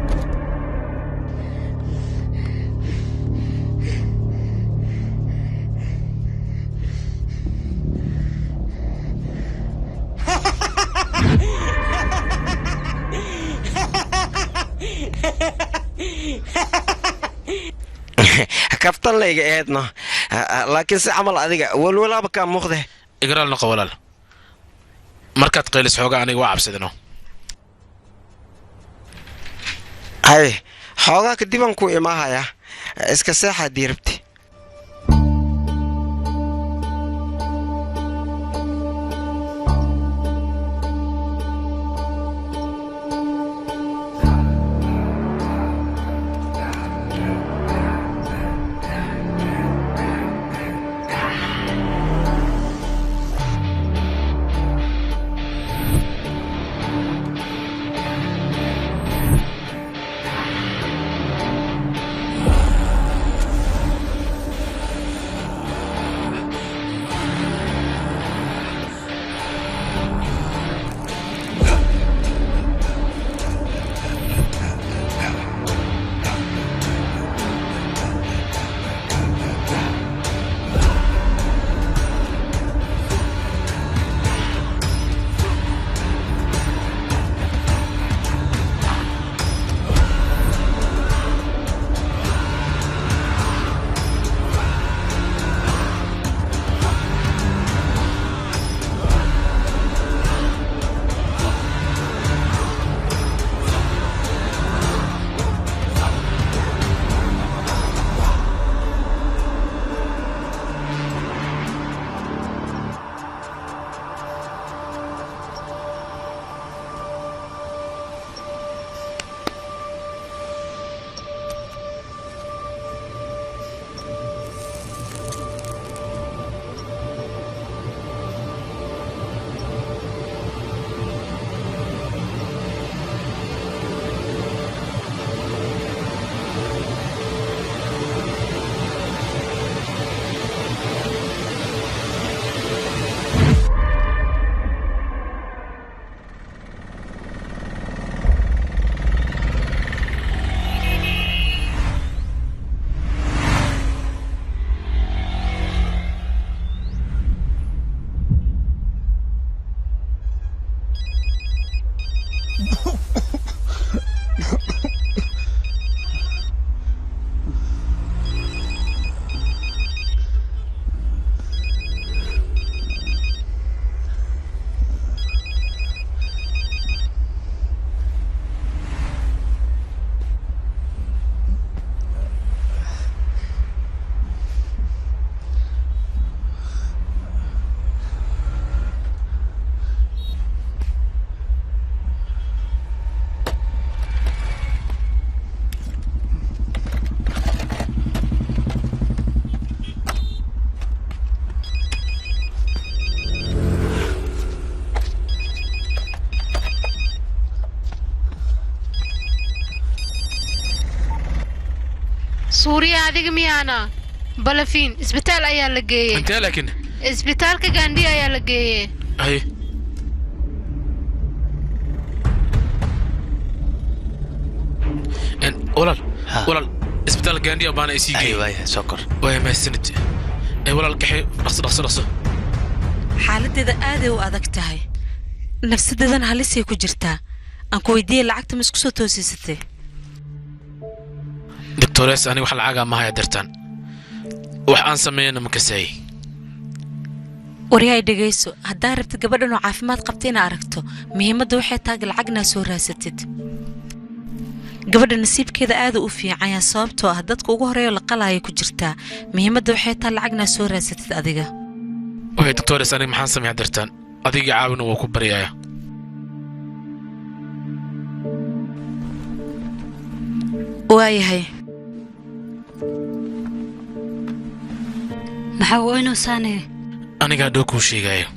كفتن ليك ايدنا لكن سعمل اديك ولا بكا مخده اقرا لنا قولال markaad qaylis xooga aniga waa cabsadino hay xooga kadiban ku imaahaya iska seexa diirabti suuriya adiga miyaana balafiin isbitaal ayaa la geeyey intee laakiin isbitaalka gaandhi ayaa la geeyey hay walaal isbitaal gaandhi baana isii geeyey waaya sokor waaya mahadsanid walaal kaxay dhaqso xaaladeeda aaday u adag tahay nafsadeedana halisay ku jirtaa aan ku weydiiyey lacagta ma isku soo toosiisatay doctores aniga wax lacaga ma haya dartaan wax aan sameeyana ma kasaayay waryahay dhegayso haddaa rabtid gabadhan oo caafimaad qabta inaad aragto muhiimadda waxay tahay lacagna soo raasatid gabadha nasiibkeeda aad u fiican yaa sababtoo ah dadka ugu horeeyo la qalaayo ku jirtaa muhiimadda waxay tahay lacagna soo raasatid adiga waxay doctores aniga maxaan sameeyaa dartaan adiga caawina waa ku baryaaya waayahay maxaa weynu saane aniga dhow kuu sheegayo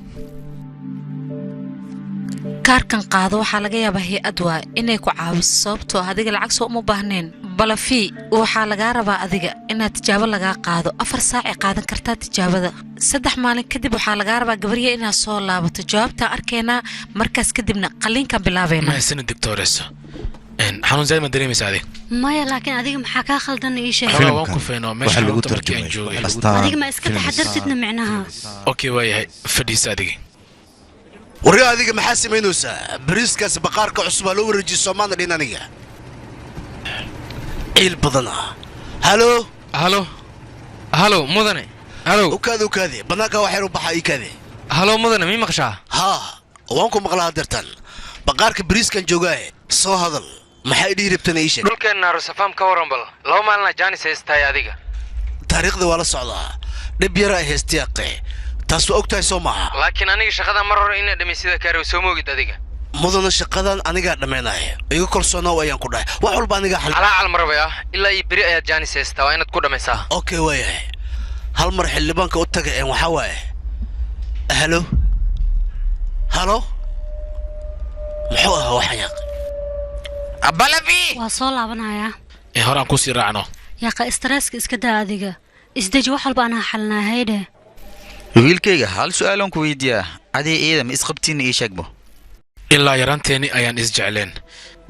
kaarkan qaado waxaa laga yaabaa hay-ad waa inay ku caawiso sababtoo adiga lacag soo uma baahneen balafii waxaa lagaa rabaa adiga inaad tijaabo lagaa qaado 4 saac ay qaadan kartaa tijaabada 3 maalin kadib waxaa lagaa rabaa gabarya inaad soo laabato jawaabta arkeena markaas kadibna qaliinkan bilaabeena mahadsan doctores xanuun zayd ma dareemaysaa adiga maya laakiin adiga maxaa kaa khaldan ii sheeg waan ku feenoo meesha lagu tarjumay adiga ma iska taxadartidna micnaha okay waayahay fadhiisa adiga waryaa adiga maxaa samaynaysaa bariiskaas baqaarka cusub loo wareejiyo Soomaaliya dhinaniga il badana halo mudane halo ukaadi banaanka waxay u baxay kaade halo mudane mi maqshaa ha waan ku maqlaa dartan baqaarka bariiskan joogaa soo hadal maxay dhiiribtana ii sheeg dhulkeena rusafam ka waran bal 2 maalin jaanis haystay adiga taariikhda wala socdaa dib yara haystiyaaqay taas waa ogtahay Soomaa laakiin aniga shaqada mar hore inay dhamisida ka reeyo soo moogid adiga mudana shaqadan aniga dhameynay igu kalsoonaa ayaan ku dhahay wax walba aniga xal ala marabaya ilaa ay bari ayaa jaanis haystaa waa inaad ku dhamaysaa okay waaya hal mar xildhibaanka u tagay waxa waaye halo muxuu ahaa waxaan yaaq abalabi waa soo laabanaya horaan ku sii raacno yaqa stresska iska daa adiga isdaji wax walba aan xalnaa hayde wiilkayga hal su'aalan ku weydiiyaa adii eedam isqabtiin ii sheegbo ilaa yaranteeni ayaan isjecleen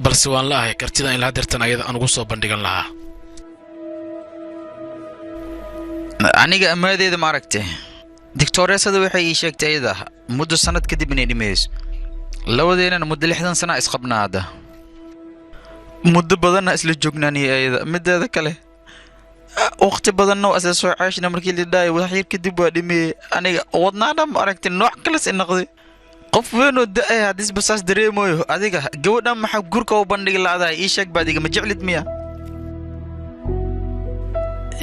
balse waan la ahay kartida in la hadirtan ayada aan ugu soo bandhigan lahaa aniga amaadeeda ma aragtay dictoresada waxay ii sheegtay ayada muddo sanad kadib inay dhimayso labadeena muddo 60 sano isqabnaada muddo badan isla joognaanay ayada mideeda kale waqti badan oo asal soo caashina markii la dhaay wax yar kadib waa dhimay aniga wadnaana ma aragtay nooc kale si noqday qof weyn oo daay hadis basaas dareemayo adiga gabadha maxaa gurka u bandhig laadahay ii sheeg baadiga ma jeclid miya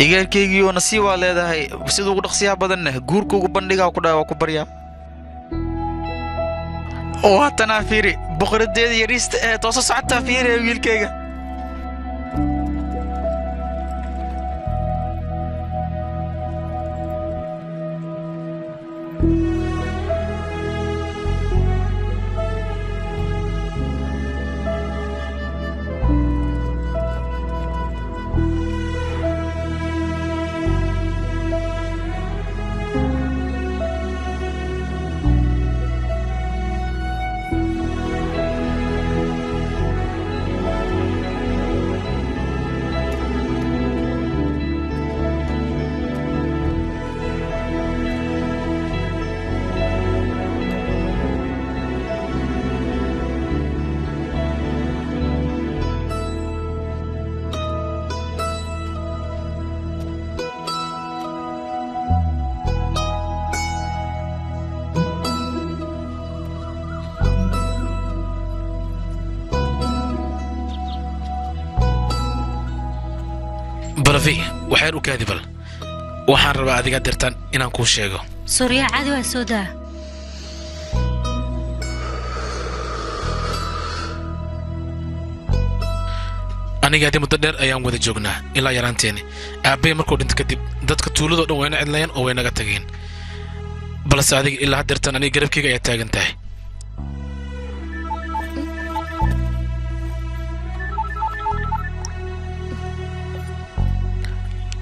igeerkaygiyo nasiib waa leedahay sidoo ugu dhaqsiyaha badan guurka ugu bandhigaa ku dhawa ku barya oo tana fiiri boqoradeeda yariista ee tooso socota fiiri wiilkayga balafi waxaan u kaadi bal waxaan rabaa adiga dirtan inaan kuu sheego suuriya caadi waa soo daa aniga hadii muddo dheer ayaan wada joognaa ilaa yaraanteeni aabbay markuu dhinta kadib dadka tuuladoo dhan wayna cidlayeen oo way naga tageen balse adiga ilaa haddeertan aniga garabkayga ayaa taagan tahay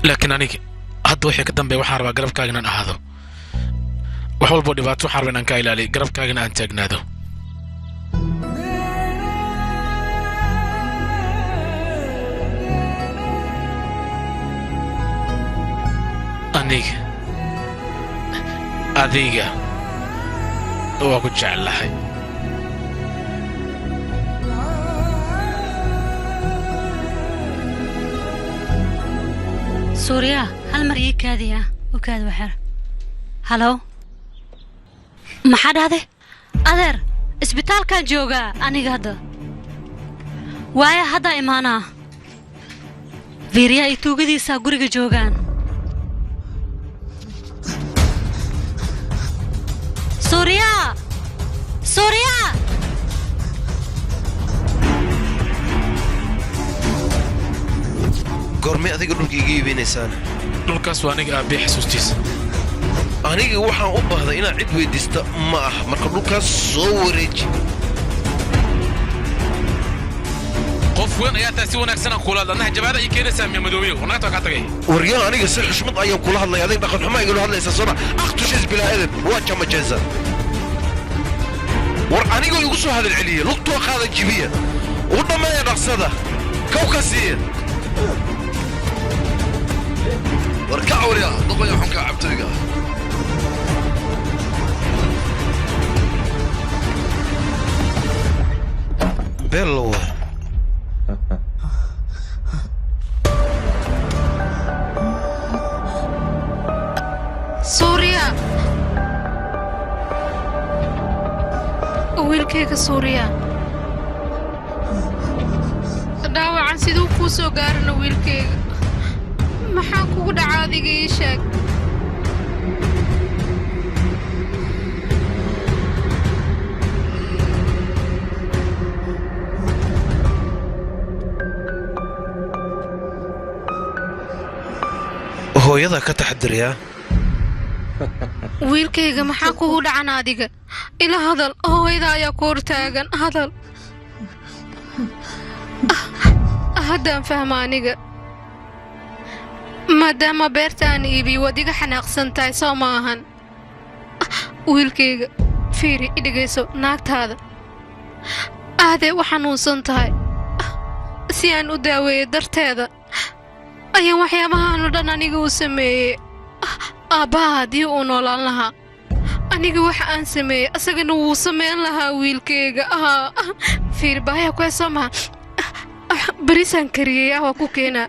laakiin aniga hadda wixii ka dambeeya waxaan rabaa garabkaaga inaan ahaado wax walbo dhibaato waxaan rabaa inaan ka ilaaliyo garabkaagana aan taagnaado adiga waa ku jeclahay suuriya hal mar ii kaadiya u kaadi waxar halow maxaa dhahday adeer isbitaalkaan joogaa aniga hadda waaya hadda imaanaa fiiriya iyo tuugadiisaa guriga joogaan suuriya suuriya goormay adiga dhulka iga iibinaysaan dhulkaas waa aniga aabbee xasuustiisa aniga waxaan u baahday inaad cid weydiista ma ah marka dhulkaas soo wareeji qof weyn ayaa taasi wanaagsan aan kula hadlaa jabaada ay keenaysaa miya madoobiyo wanaagta ka tagay waryaa aniga si xushmad ayaan kula hadlay adig dhaqan xumo igula hadlaysa soo akhtushiis bilaa edeb waa jamajeeza war anigoo igu soo hadal celiya lugtoo qaada jibiya ugu dhammeeya dhaqsada kow ka siiya war ka cawliya doqoya xunka cabtooyga bellow suuriya wiilkayga suuriya dhaawacan siduu kuu soo gaarana wiilkayga maxaa kugu dhaca adiga ii sheeg hooyada ka taxadiriyaa wiilkayga maxaa kugu dhacan adiga ila hadal hooyada ayaa ku hortaagan hadal haddaan fahma aniga maadaama beertaan iibi waad iga xanaaqsan tahay soo ma ahan wiilkayga fiiri idhigayso naagtaada aadee u xanuunsan tahay si aan u daaweeyo darteeda ayaan waxyaabahaanoo dhan aniga u sameeyey aabbaha haddii uu noolaan lahaa aniga waxa aan sameeyey asagana wuu samayn lahaa wiilkayga fiiri baahaya kuwee soo maha barisaan kariyey waa ku keenaa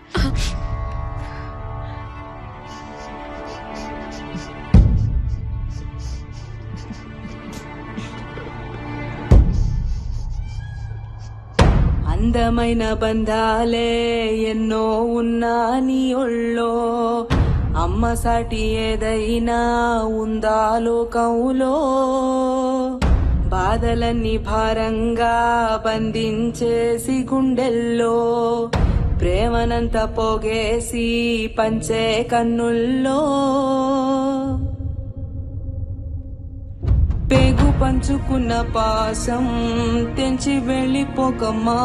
అందమైన బంధాలే ఎన్నో ఉన్నా నీ ఒళ్ళో అమ్మ సాటి ఏదైనా ఉందా లోకంలో బాధలన్నీ భారంగా బంధించేసి గుండెల్లో ప్రేమనంత పోగేసి పంచే కన్నుల్లో పేగు పంచుకున్న పాసం తెంచి వెళ్ళిపోకమ్మా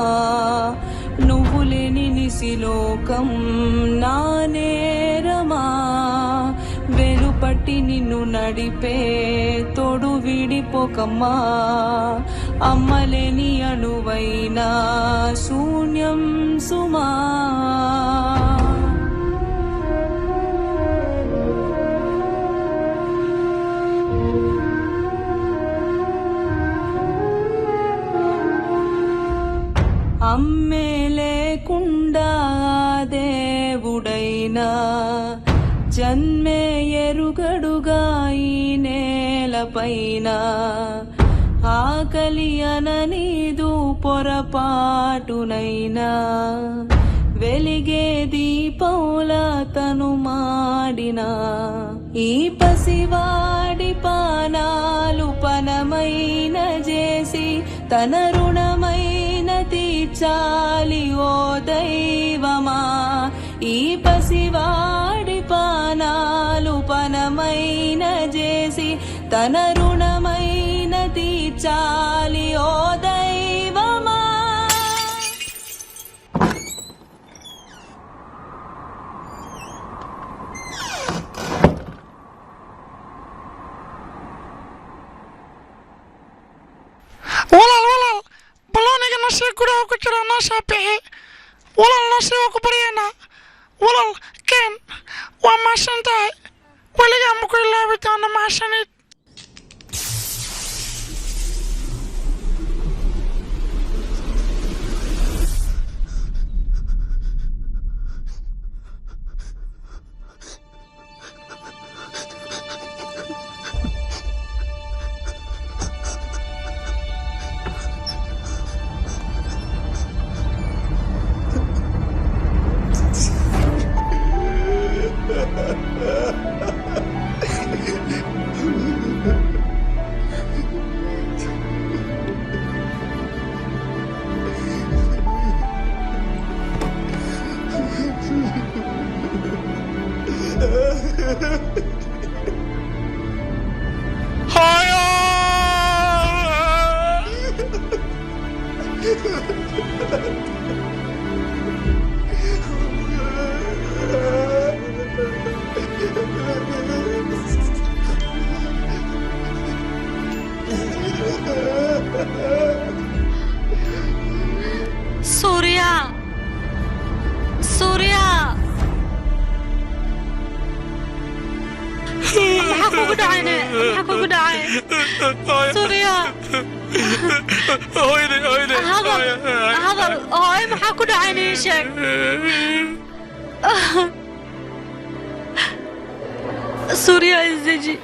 నువ్వు లేని నిసిలోకం నా నేరమా వేలు పట్టి నిన్ను నడిపే తోడు విడిపోకమ్మా అమ్మలేని అణువైనా శూన్యం సుమా అమ్మే లేకుండా దేవుడైనా జన్మే ఎరుగడుగా ఈ నేలపైన ఆకలి అననీదు పొరపాటునైనా వెలిగే దీపంలా తను మాడినా ఈ పసివాడి పానాలు పనమైన చేసి తన రుణమైన తీర్చాలి ఓ దైవమా ఈ పసివాడి పానాలు పనమైన చేసి తన రుణమైన తీర్చాలి ఓ దైవమా شابحي ولا النصيب كبرينا ولا كان وما شنتهي ولا جنبك إلا بتاعنا ما شنيت سوريا سوريا maxaa kugu dhacayne maxaa kugu dhacay suuriya hadal hooy maxaa ku dhacayne ii sheeg suuriya isdeji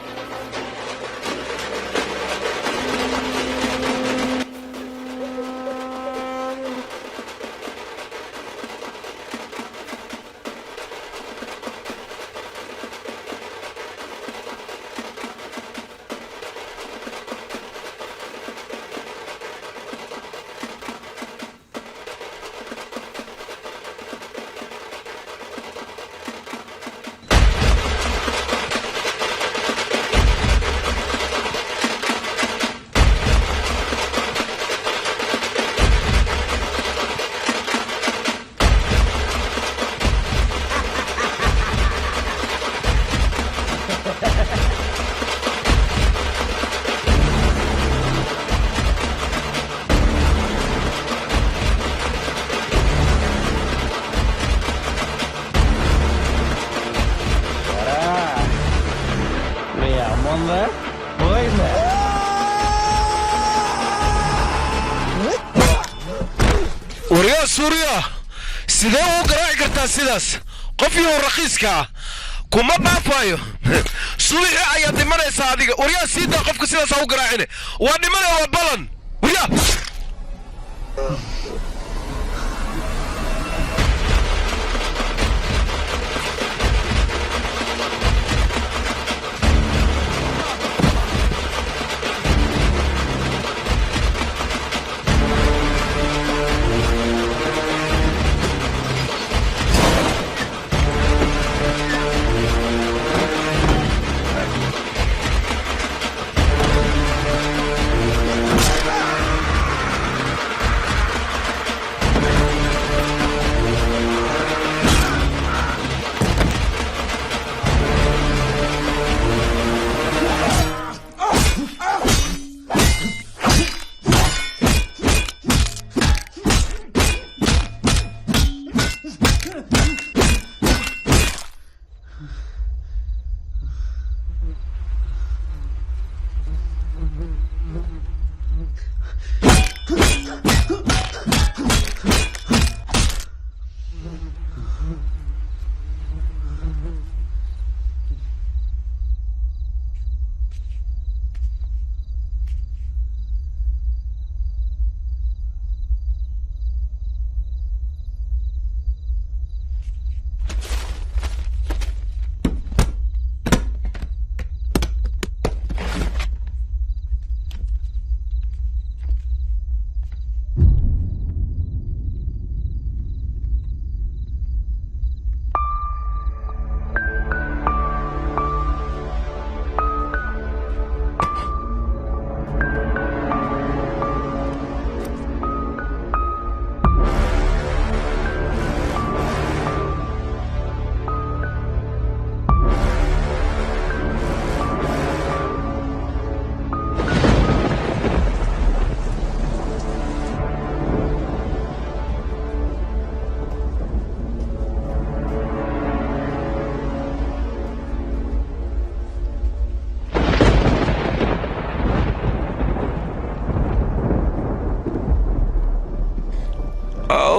وريا سوريا سيده وقراي كرتا سيداس قفيو رخيصكا كوما دافايو سوريا ايا دمريسا اديغا وريا سيده قفك سيداس او قراعينه وا دمنه وا بلن وريا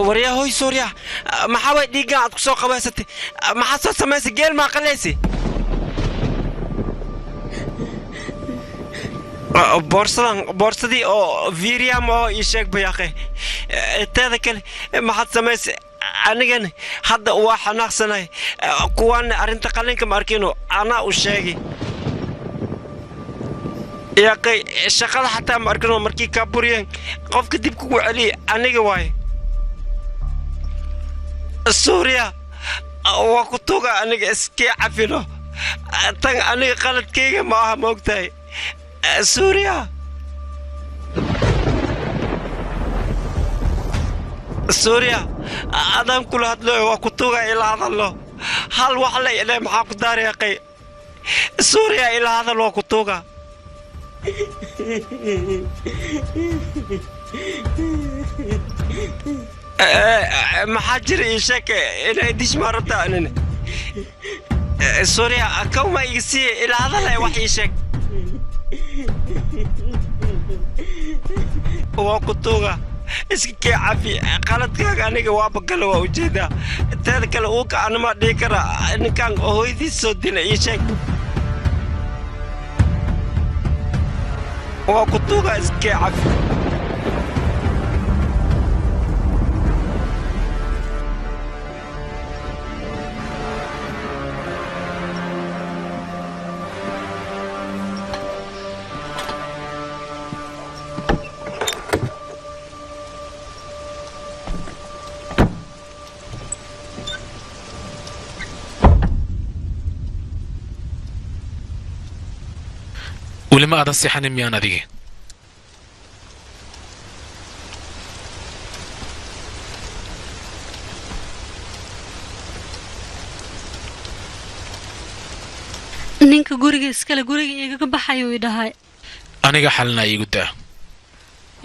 waryaa hoy suuriya maxaa way dhiiggan aad ku soo qabaysatay maxaad soo samaysay geel maa qalaysi boorsadii oo viriam oo ii sheeg bayaaqe teeda kale maxaad samaysay anigan hadda waa xanaaqsanay kuwaan arrinta qalinka ma arkino anaa u sheegi yaaqay shaqada xataa ma arkino markii kaa buriyeen qofka dib kugu celiya aniga waaye suuriya waa ku tuga aniga iskii cafino tan aniga qaladkayga ma aha ma ogtahay suuriya suuriya adaan kula hadlooyo waa ku tuga ilaa hadallo hal wax la ilaa maxaa ku daareeqay suuriya ilaa hadal waa ku tuga maxaa jira ii sheeg inay dishmaa rabtaa anina suuriya kawma iga siiye ilaa hadal wax ii sheeg waa ku tuuga iska kee cafi qaladkaaga aniga waaba gale waa ujeedaa teeda kale uuka anama dhihi kara ninkaan hooyadiis soo dila ii sheeg waa ku tuuga iska kee cafi ولما أنا سيحن ميان أديه ninka guriga iskale guriga igaga baxayo ii dhahay aniga xalna iigu daa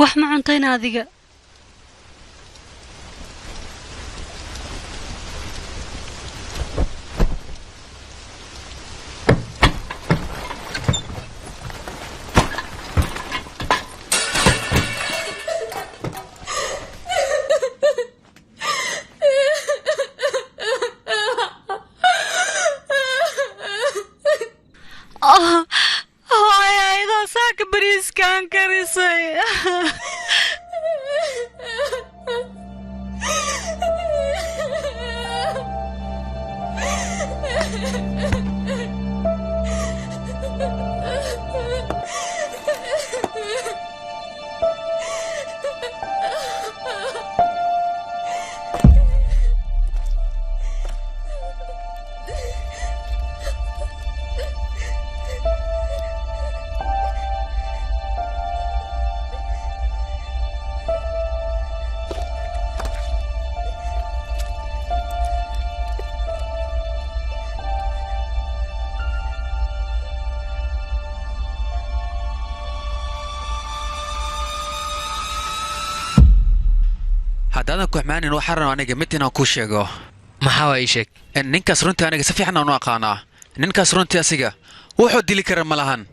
wax ma cuntayna adiga هذا كحمان إنه حرنا أنا جمتنا كوشيجو ما حاول يشك إن كسرنت أنا جسفي حنا نواقعنا إن كسرنت أسيجا وحد دلي كرم ملهن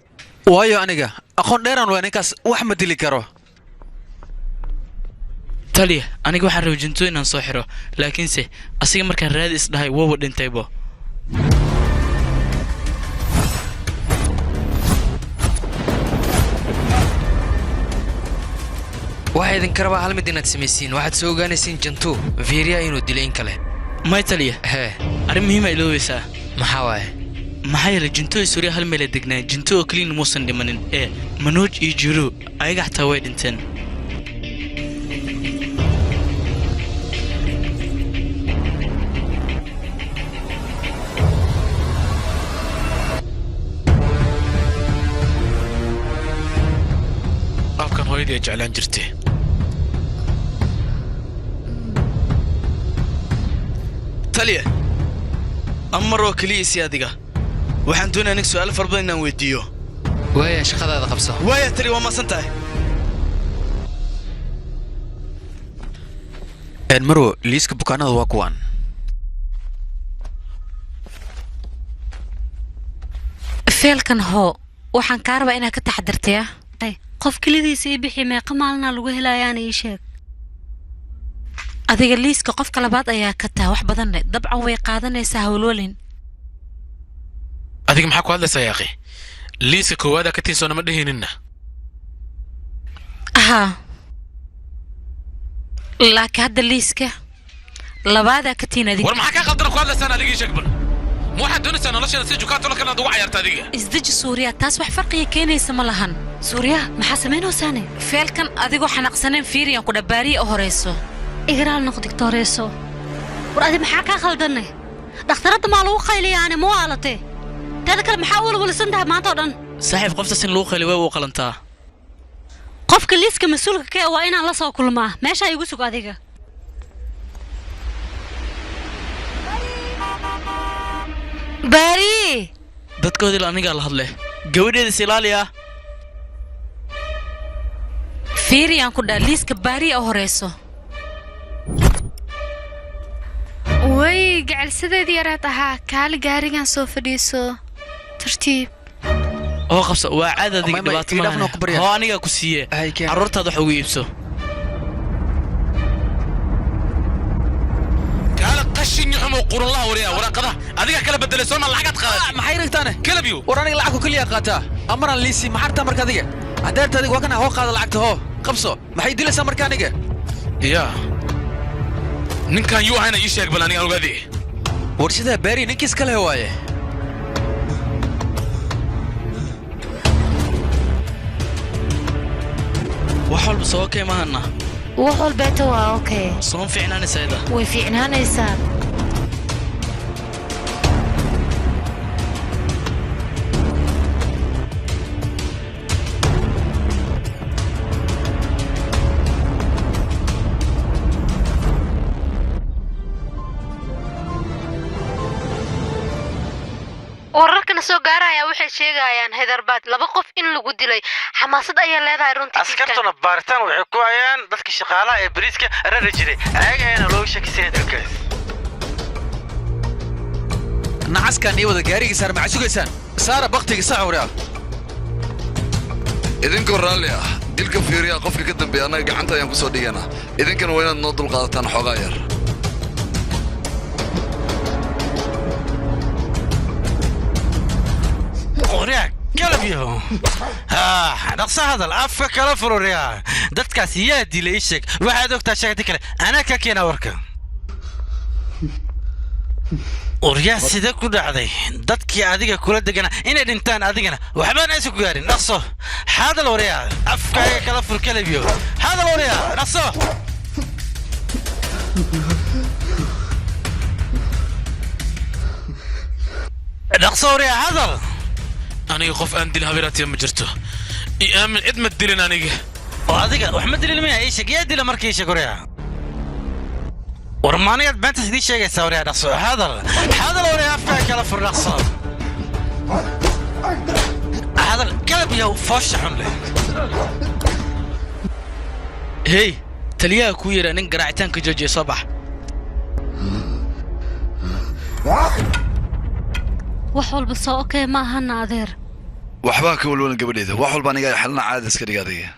وايو أنا جا أخون ديران وأنا كاس وأحمد دلي كرو تالي أنا جو حرو جنتو إن صحيرو لكن سه أسيجا مركن رادس ده وود انتبه واحد انكربا هل مدينة سميسين واحد سوغاني سين جنتو فيريا إنو دلين كله ما يتليه ها أري مهمة إلويسا محاواه محايا جنتو سوريا هل ميلا دقنا جنتو كلين موسن دمانين إيه منوج يجرو أيقا حتى وايد انتن أبكن هويدي أجعلان جرتي تاليه أمر وكلي سيادقة waxaan doonaa aniga su'aal farbadan inaan weydiiyo waaya shaqadaada qabso waaya tali waa maasan tahay maro liiska bukaanada waa kuwan feelkan hoo waxaan kaa rabaa inaad ka taxadartaya qof kelidiisa ii bixi meeqa maalina lagu helayaana ii sheeg adiga liiska qofka labaad ayaa ka taa wax badanne dabcan way qaadanaysaa howlwalin adiga maxaa ku hadlaysaa yaaqi liiska koowaada ka tiinsoona ma dheheeninna haa laakiin hadda liiska labaadaa ka tiin adiga war maxaa kaa qaldana ku hadlaysaan adigii sheeg bal ma waxaad doonaysaa nolosheeda si jukaatolo kanaad ugu cayaarta adiga isdeji suuriya taas wax farqiga keenaysa ma lahan suuriya maxaa samaynaysaane feelkan adigoo xanaaqsaneen fiiriyan ku dhabaariye u horeyso igaraal noq digtooreeso war adi maxaa kaa khaldanay dhakhtaradda maa lagu qayliyaane ma waalatee teeda kale maxaa walwalsan tahay maanta oo dhan saaxiib qoftaas in lagu qayli way u qalantaa qofka liiska mas-uulka ka waa inaan la soo kulmaa meesha igu sug adiga baari dadkoodii anigaa la hadle gabadheedis ilaaliya fiiriyan ku dhaa liiska baariya u horeyso way gacelsadeedii yaraad ahaa kaali gaarigan soo fadhiiso tartiib oo qabsa waa caadadiga dhibaato maahan oo anigaa ku siiye carruurtaad wax ugu iibso kaala qashin yuxumo qurunlaha wariya waraaqada adiga kala bedelay soo ma lacagad qaaday maxay ragtaane kalabiyo war aniga lacag ku kaliya qaataa amaran liisi ma harta marka adiga hadeerta adiga waa kana hoo qaada lacagta hoo qabso maxay dilaysaa marka aniga yaa ninkan yuu ahayna ii sheeg bal aniga ogaadii war sidaa baari ninkiis kale waaye wax walba soo kee mahana wax walbeeta waa okay soon fiicnaanaysaa ida way fiicnaanaysaa wararkana soo gaaraya waxay sheegayaan Hyderabad laba qof in lagu dilay xamaasad ayaa leedahay runtii askartuna baaritaan waxay ku hayaan dadka shaqaalaha ee bariiska rara jiray ayagana loo shakisan dalkaas nacaskan iyo wada gaariga saar ma sugaysaan saara baqtiga saxawra idinkoo raalli ah dilka fiiriya qofka ka dambeeya anaga gacanta ayaan ku soo dhiganaa idinkana waa inaad noo dulqaadataan xoogaa yar ورياك قلب يهو نقص هذا الأف كلا فروريا دتك سيادي ليشك واحد وقت شكلك أنا كاكينا وركا وريا سيدا كل عادي دتك عادي كل دقنا إن الإنسان عادينا وحبان إيش كواري نقصه هذا الوريا أف كلا فر كلب يهو هذا الوريا نقصه نقصه وريا هذا aniga qof aan dil habiraatiya ma jirto aamin cid ma dilin aniga oo adiga wax ma dilin miya iisha yaa dila markii iisha koreya war maanigaad maanta sidii sheegaysaa wariya dhaqso hadal wariya afkaa kala fur dhaqso hadal kalab iyo foosha xun leh hey taliyaha ku yira nin garaacitaanka joojiya soo bax wax walba soo okay ma ahana adeer waxbaa ka walwalan gabadheeda wax walba aniga xalna caadi iska dhiga adiga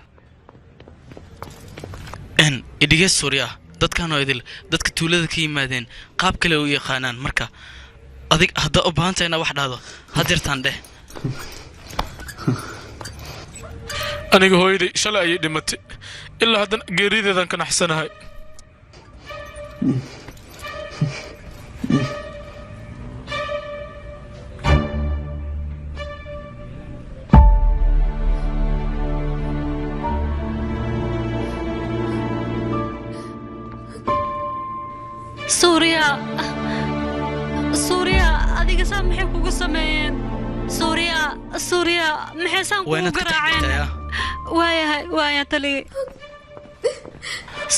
idiga suuriya dadkan oo idil dadka tuulada ka yimaadeen qaab kale u yaqaanaan marka adig hadda u baahan tahay wax dhahdo hadirtaan dheh aniga hooyaday shalay ayay dhimatay ilaa haddana geerideedan ka naxsanahay سوريا adiga saa maxay kugu sameeyeen Suuriya maxay saan kugu garaaceen waaya tali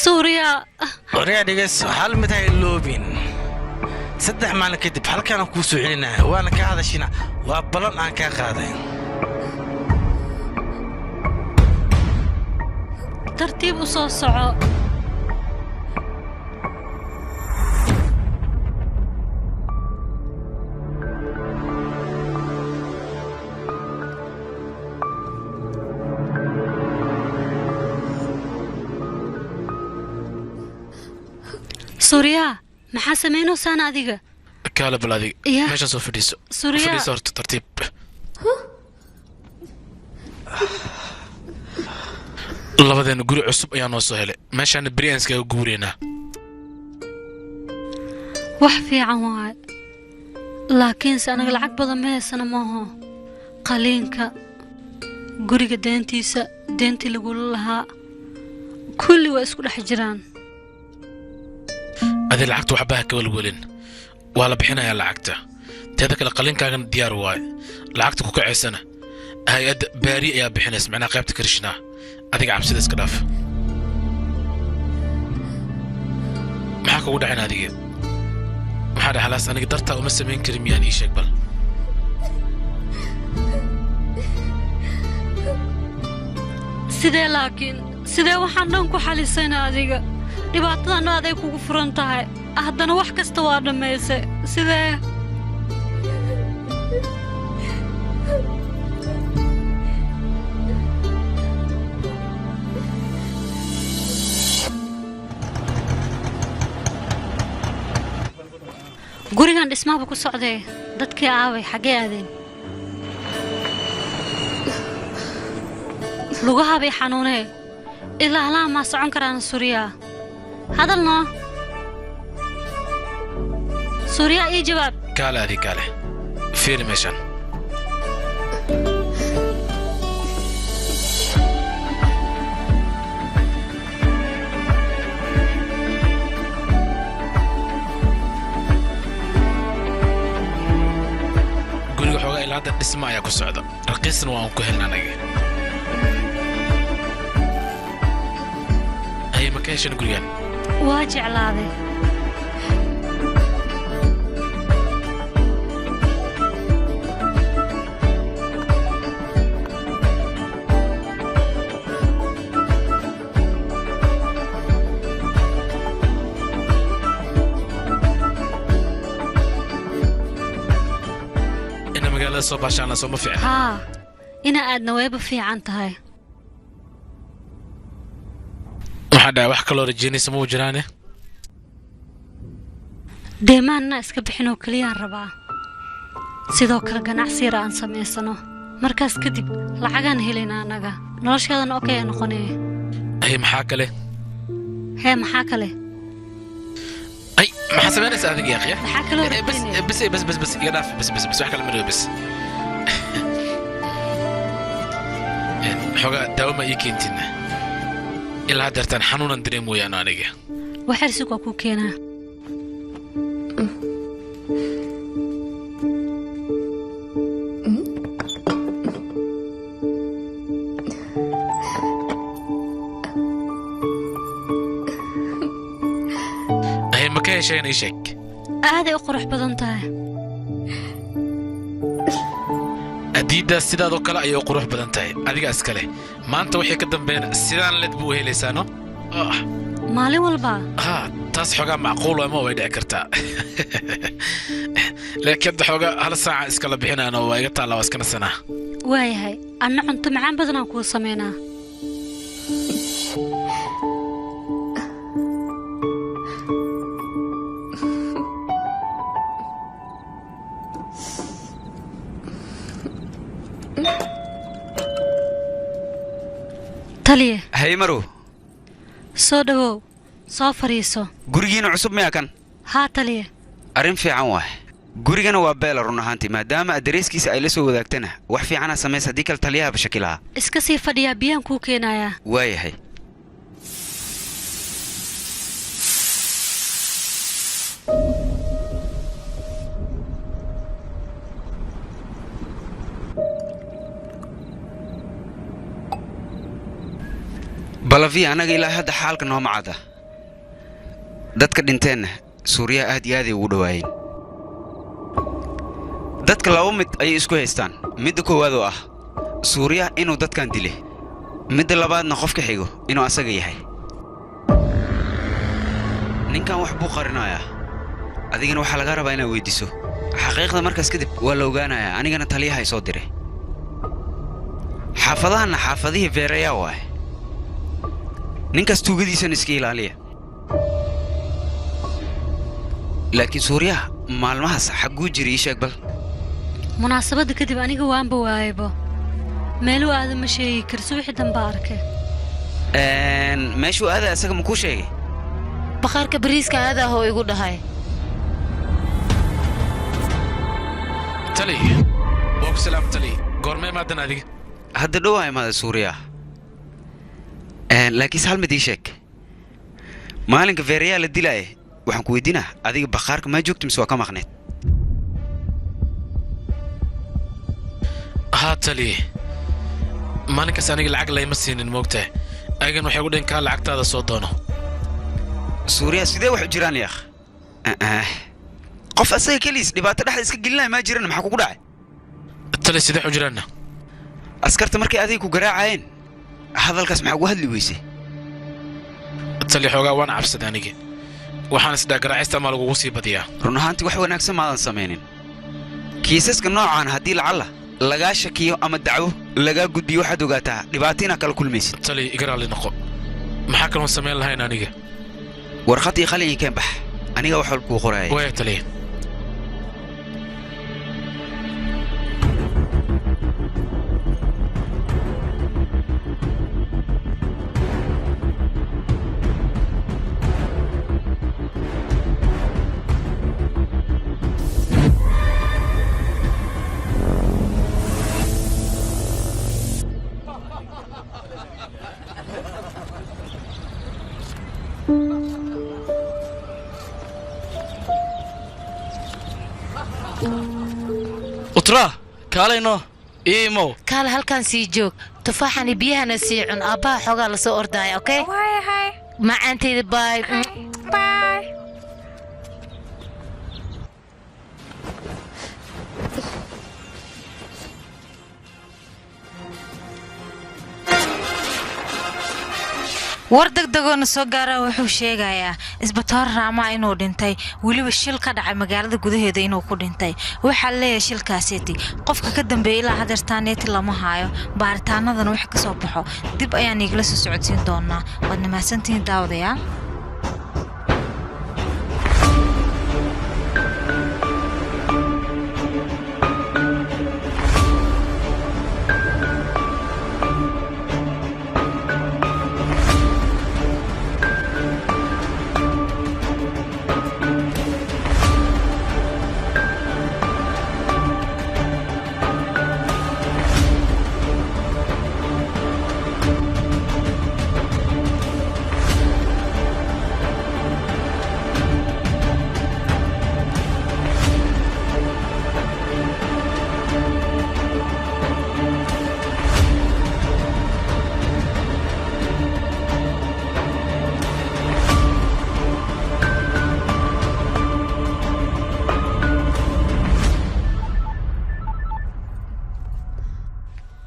Suuriya Suuriya dhigas hal mid ay loobin saddex maalin kadib halkaan ku soo celinaa waana ka hadashina waa balan aan ka qaaday tartiib u soo soco سوريا maxaa sameynaysaa adiga kaala bal adiga meesha soo fadhiiso Suuriya fadhiiso horta tartiib labadeena guri cusub ayaa noo soo helay meeshaana beriyaanskaga guureynaa wax fiican waay laakiinse anaga lacag badan ma haysana maaho qaliinka guriga deentiisa deentii lagula lahaa kulli waa isku dhex jiraan adi lacagta waxba ha ka walwalin waa la bixinayaa lacagta teeda kale qaliinkaagana diyaar waay lacagta ku kacaysana hay-adda baari ayaa bixinaysa macnaha qaybta karishnaa adiga cabsida iska dhaaf maxaa kugu dhacin adiga maxaa dhaxlaas aniga dartaa uma samayn karin miyaan ii sheeg bal sidee laakiin sidee waxaan dhan ku xalisayna adiga dhibaatadana aday kugu furan tahay haddana wax kasta waa dhammayse sidee gurigan dhismaha ku socday dadkii aaway xagee aadeen lugaha bay xanuunee ilaa halaa ma socon karaan Suuriya hadalno Suuriya ii jawaab kaale adi kaale fiir meeshan guriga xoogaa ilaa hadda dhisma ayaa ku socda raqiisna waan ku helna anaga ay ma ka heshan gurigan waa jeclaaday soo baashaana soo ma fiican haa ina aadna wayba fiican tahay waxa dhaay wax kale oo rajeynaysa ma jiraane deemaanna iska bixinoo kaliya rabaa sidoo kale ganacsi yar aan samaysano markaas kadib lacagaan helayna anaga nolosheedana okay noqonee ay maxaa kale maxaa kale ay maxaa sameynaysaa adiga yaa maxaa kale bas iga dhaaf bas wax kale ma bas xogaa daawo ma ii keentina ilaa haddeertaan xanuunan dareemoyaan aniga waxarsig waa kuu keenaa ma ka hesheen ii sheeg aaday u qurux badan tahay adiiddaas sidaadoo kale ayay u qurux badan tahay adiga iskale maanta wixii ka dambeeyna sidaan led buu helaysaano maalin walba haa taas xoogaa macquul ama way dhici kartaa laakiin hadda xoogaa hal saaca iskala bixinaano waa iga taallaa waa iskana sanaa waayahay anna cunto macaan badanaan kuu samaynaa taliye haymarow soo dhawow soo fadhiiso gurigiina cusub miyaa kan haa taliye arrin fiican waay gurigana waa beela run ahaantii maadaama adareyskiisa ay la soo wadaagtana wax fiicanaa samays haddii kale taliyahaba shaki lahaa iska sii fadhiyaa biyaan kuu keenayaa waayahay balavi annaga ilaa hadda xaalka nooma cadda dadka dhinteenna suuriya aad iyo aaday ugu dhowaayeen dadka laba mid ayay isku haystaan midda koowaad oo ah suuriya inuu dadkan dile midda labaadna qofka xigo inuu asaga yahay ninkan wax buu qarinayaa adigana waxaa laga rabaa inaad weyddiiso xaqiiqda markaas kadib waa la ogaanayaa anigana taliyahay soo diray xaafadahanna xaafadihii veerayaa waaye ninkaas tuugadiisana iska ilaaliya laakiin suuriyaha maalmahaas xagguu jiri ii sheeg bal munaasabadda kadib aniga waanba waayebo meeluu aada ma sheegi karso wixii danba arkay meeshuu aada isaga ma kuu sheegay bakhaarka bariiska aada ahoo igu dhahay tali waa ku salaam tali goormee maadan adiga hadda dhowaa imaada suuriya laakiinse hal mid ii sheeg maalinka feerayaa la dilaaye waxaan ku weydiinaa adiga bakhaarka maa joogta mise waa ka maqneed haa tali maalinkaas aniga lacag layma siinin moogtahay ayagan waxay ugu dhinkaa lacagtaada soo doono suuriya sidee wax u jiraan yaakh qof asaga keliis dhibaato dhexda iska gelinaya maa jiran maxaa kugu dhacay tali sidee u jiraanna askarta markay adiga ku garaacayeen hadalkaas maxaa ugu hadli weysay tali xoogaa waan cabsaday aniga waxaan isdhaa garaacista ama lagugu sii badiyaa run ahaantii wax wanaagsan maadan samaynin kiisaska noocaan haddii lacalla lagaa shakiyo ama dacwo lagaa gudbiyo waxaad ogaataa dhibaato inaad kala kulmaysid tali iga raalli noqo maxaa kaloon samayn lahayn aniga warqad iyo qalin ii keen bax aniga wax walba kuu qoraaya waya tali utra kaalayno iimow kaale halkan sii joog tufaaxani biyahana sii cun aabbaha xoogaa lasoo ordaaya okay macaantayda baay war degdegoona soo gaaraa wuxuu sheegayaa isbitaal raamaa inuu dhintay weliba shil ka dhacay magaalada gudaheeda inuu ku dhintay waxaa leeyahay shilkaaseeti qofka ka dambeeyay ilaa hadeertaaneeti lama haayo baaritaanadana wax ka soo baxo dib ayaan igala soo socodsiin doonaa waad mahadsantihiin daawadayaa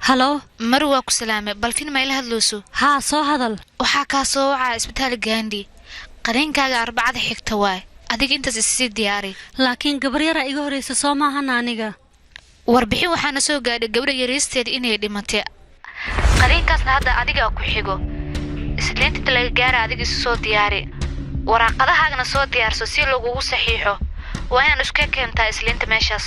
هلو مروة كسلامة بلفين ما إلها هدلوسو ها سو هدل وحا كاسو وعا اسبتال جاندي قرين كاغا أربعة حكتواي أديك انت سيسيد دياري لكن قبريرا إيغو هريسة سو ما هنانيغا warbixin waxaana soo gaadhay gabadha yariisteed inay dhimatay qaliinkaasna hadda adiga ku xigo isliinta laga gaara adiga soo diyaari waraaqadahaagna soo diyaarso si lagugu saxiixo waa inaan isku keentaa isliinta meeshaas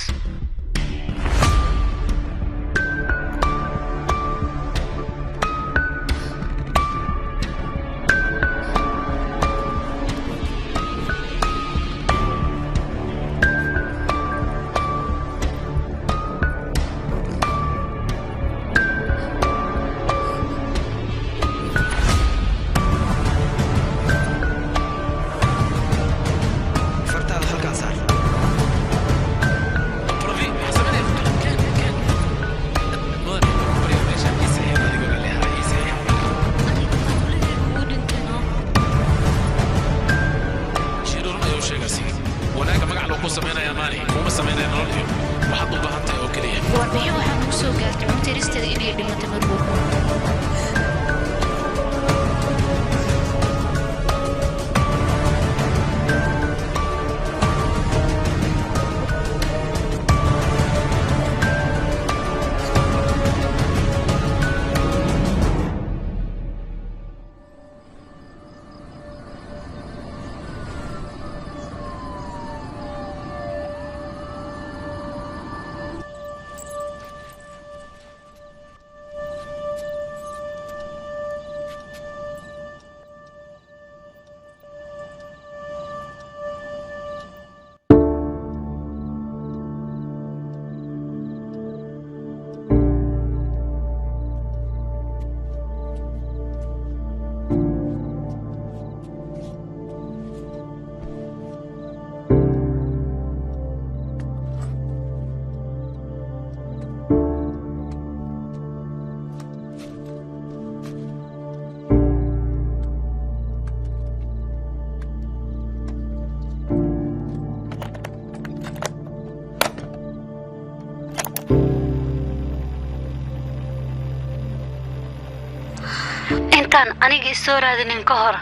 intaan aniga isoo raadinin ka hor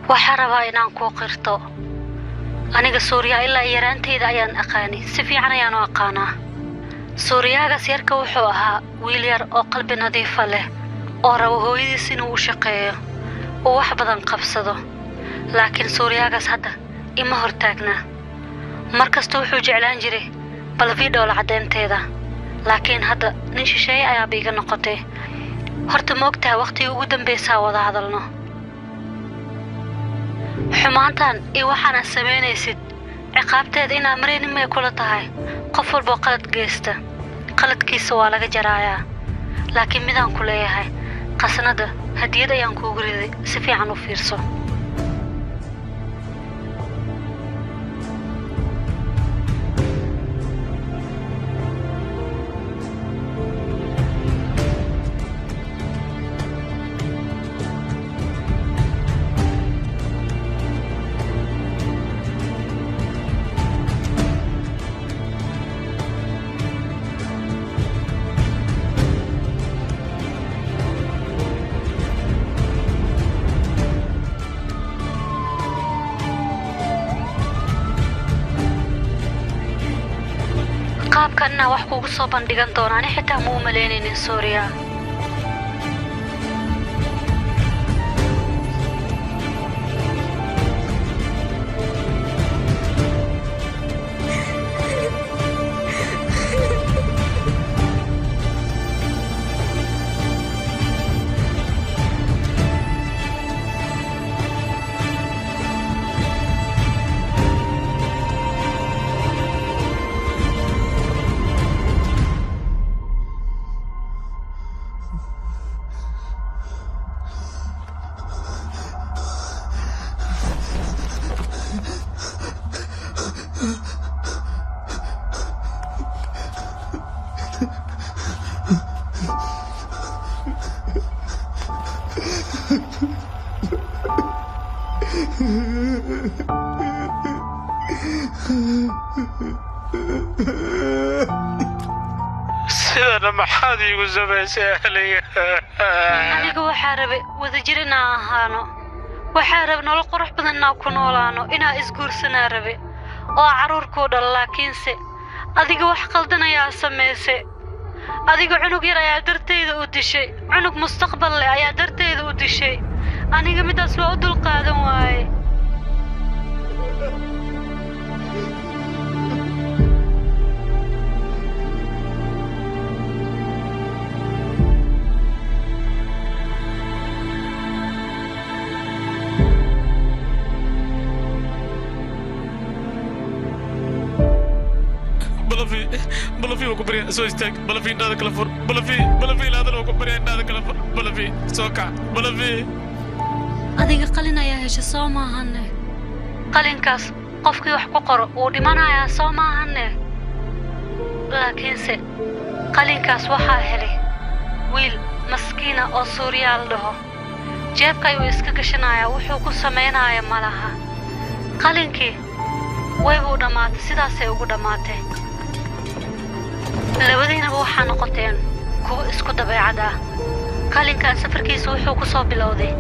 waxaan rabaa inaan kuu qirto aniga suuriya ilaa yaraanteyda ayaan aqaani si fiican ayaan u aqaanaa suuriyaagaas yarka wuxuu ahaa wiil yar oo qalbi nadiifa leh oo rabo hooyadiis inuu u shaqeeyo oo wax badan qabsado laakiin suuriyaagaas hadda ima hortaagnaa markasta wuxuu jeclaan jiray balvidhool caddeynteeda laakiin hadda nin shisheeye ayaa biiga noqotay horta ma ogtahay waqtigii ugu dambaysaa wada hadalno xumaantan iyo waxaana samaynaysid ciqaabteeda inaa maraynin may kula tahay qof walboo qalad geysta qaladkiisa waa laga jaraayaa laakiin midaan ku leeyahay qasnada hadiyad ayaan kuugu riday si fiican u fiirso qaabkanna wax kugu soo bandhigan doonaan xitaa ma u malaynaynin suuriya sidana maxaad iigu samaysay ahliga aniga waxaa rabay wadajir inaan ahaano waxaa rabay nolol qurux badan inaan ku noolaano inaan isguursanaa rabe oo carruurkuu dhalo laakiinse adiga wax qaldan ayaa samaysay adiga cunug yar ayaa darteyda u dishay cunug mustaqbal leh ayaa darteyda u dishay aniga midaas waa u dulqaadan waaye بلافي وكبريان سو استاك بلافي نادى كلافور بلافي لا هذا وكبريان نادى كلافور بلافي سوكع بلافي adiga qalin ayaa hesha soo maahane qalinkaas qofkii wax ku qoro uu dhimanayaa soo maahane laakiinse qalinkaas waxaa helay wiil maskiina oo suuriyaal dhaho jeebka ayuu iska gashanayaa wuxuu ku samaynayaa malaha qalinkii way buu dhammaatay sidaasay ugu dhammaatay labadiinaba waxaa noqoteen kuwo isku dabeecad ah qalinkan safarkiisa wuxuu ku soo bilowday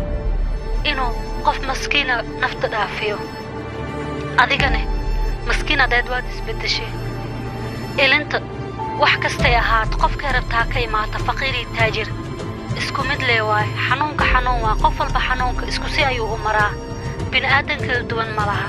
inuu qof maskiina nafta dhaafiyo adigane maskiinadeed waad isbeddeshay ilinta wax kastay ahaato qofkay rabtaa ka imaata faqiirii taajir isku mid lee waay xanuunka xanuun waa qof walba xanuunka isku si ayuu u maraa bini'aadan kala duwan ma laha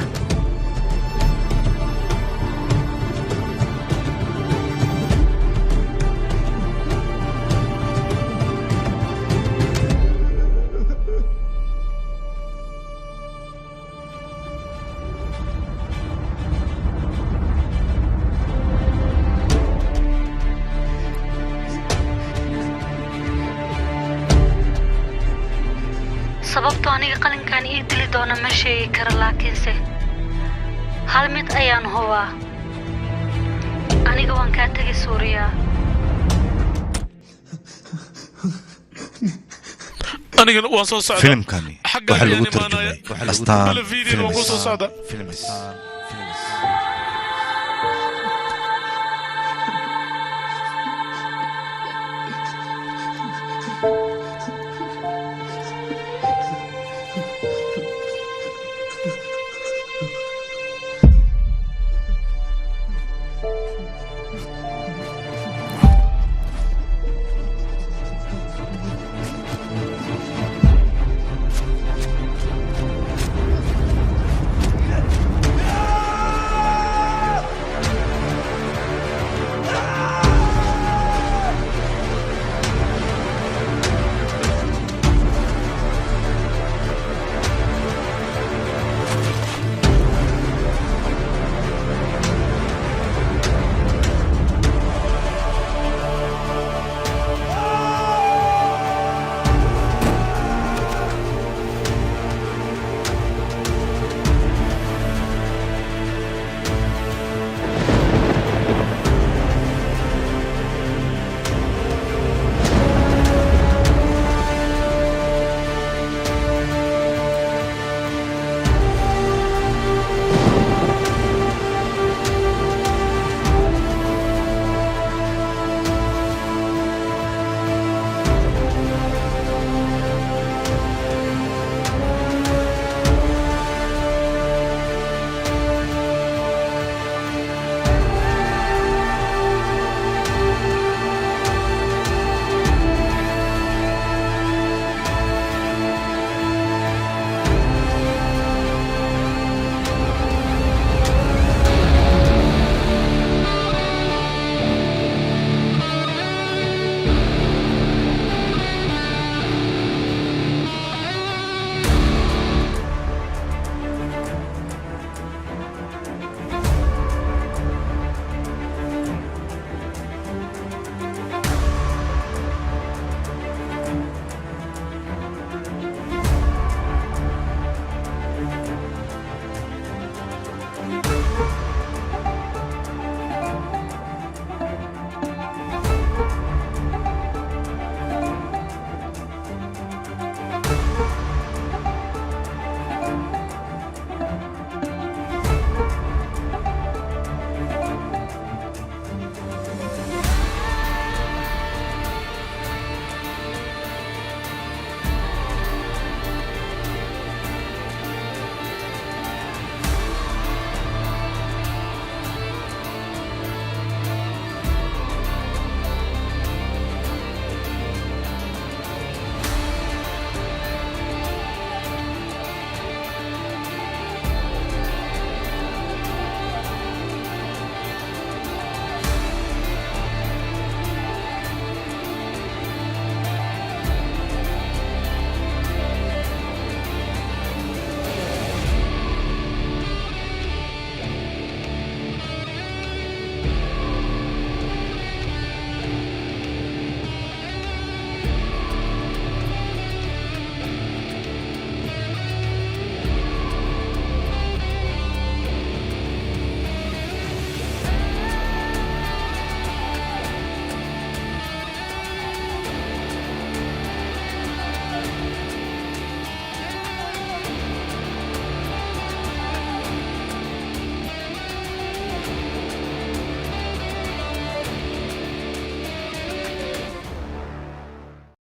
sababtoo aniga qalinkan ii dili doona ma sheegi kara laakiinse hal mid ayaan hubaa aniga waan kaa tegay suuriya anigana waan soo socdaa filimkani waxaa lagu tarjumay astaan filim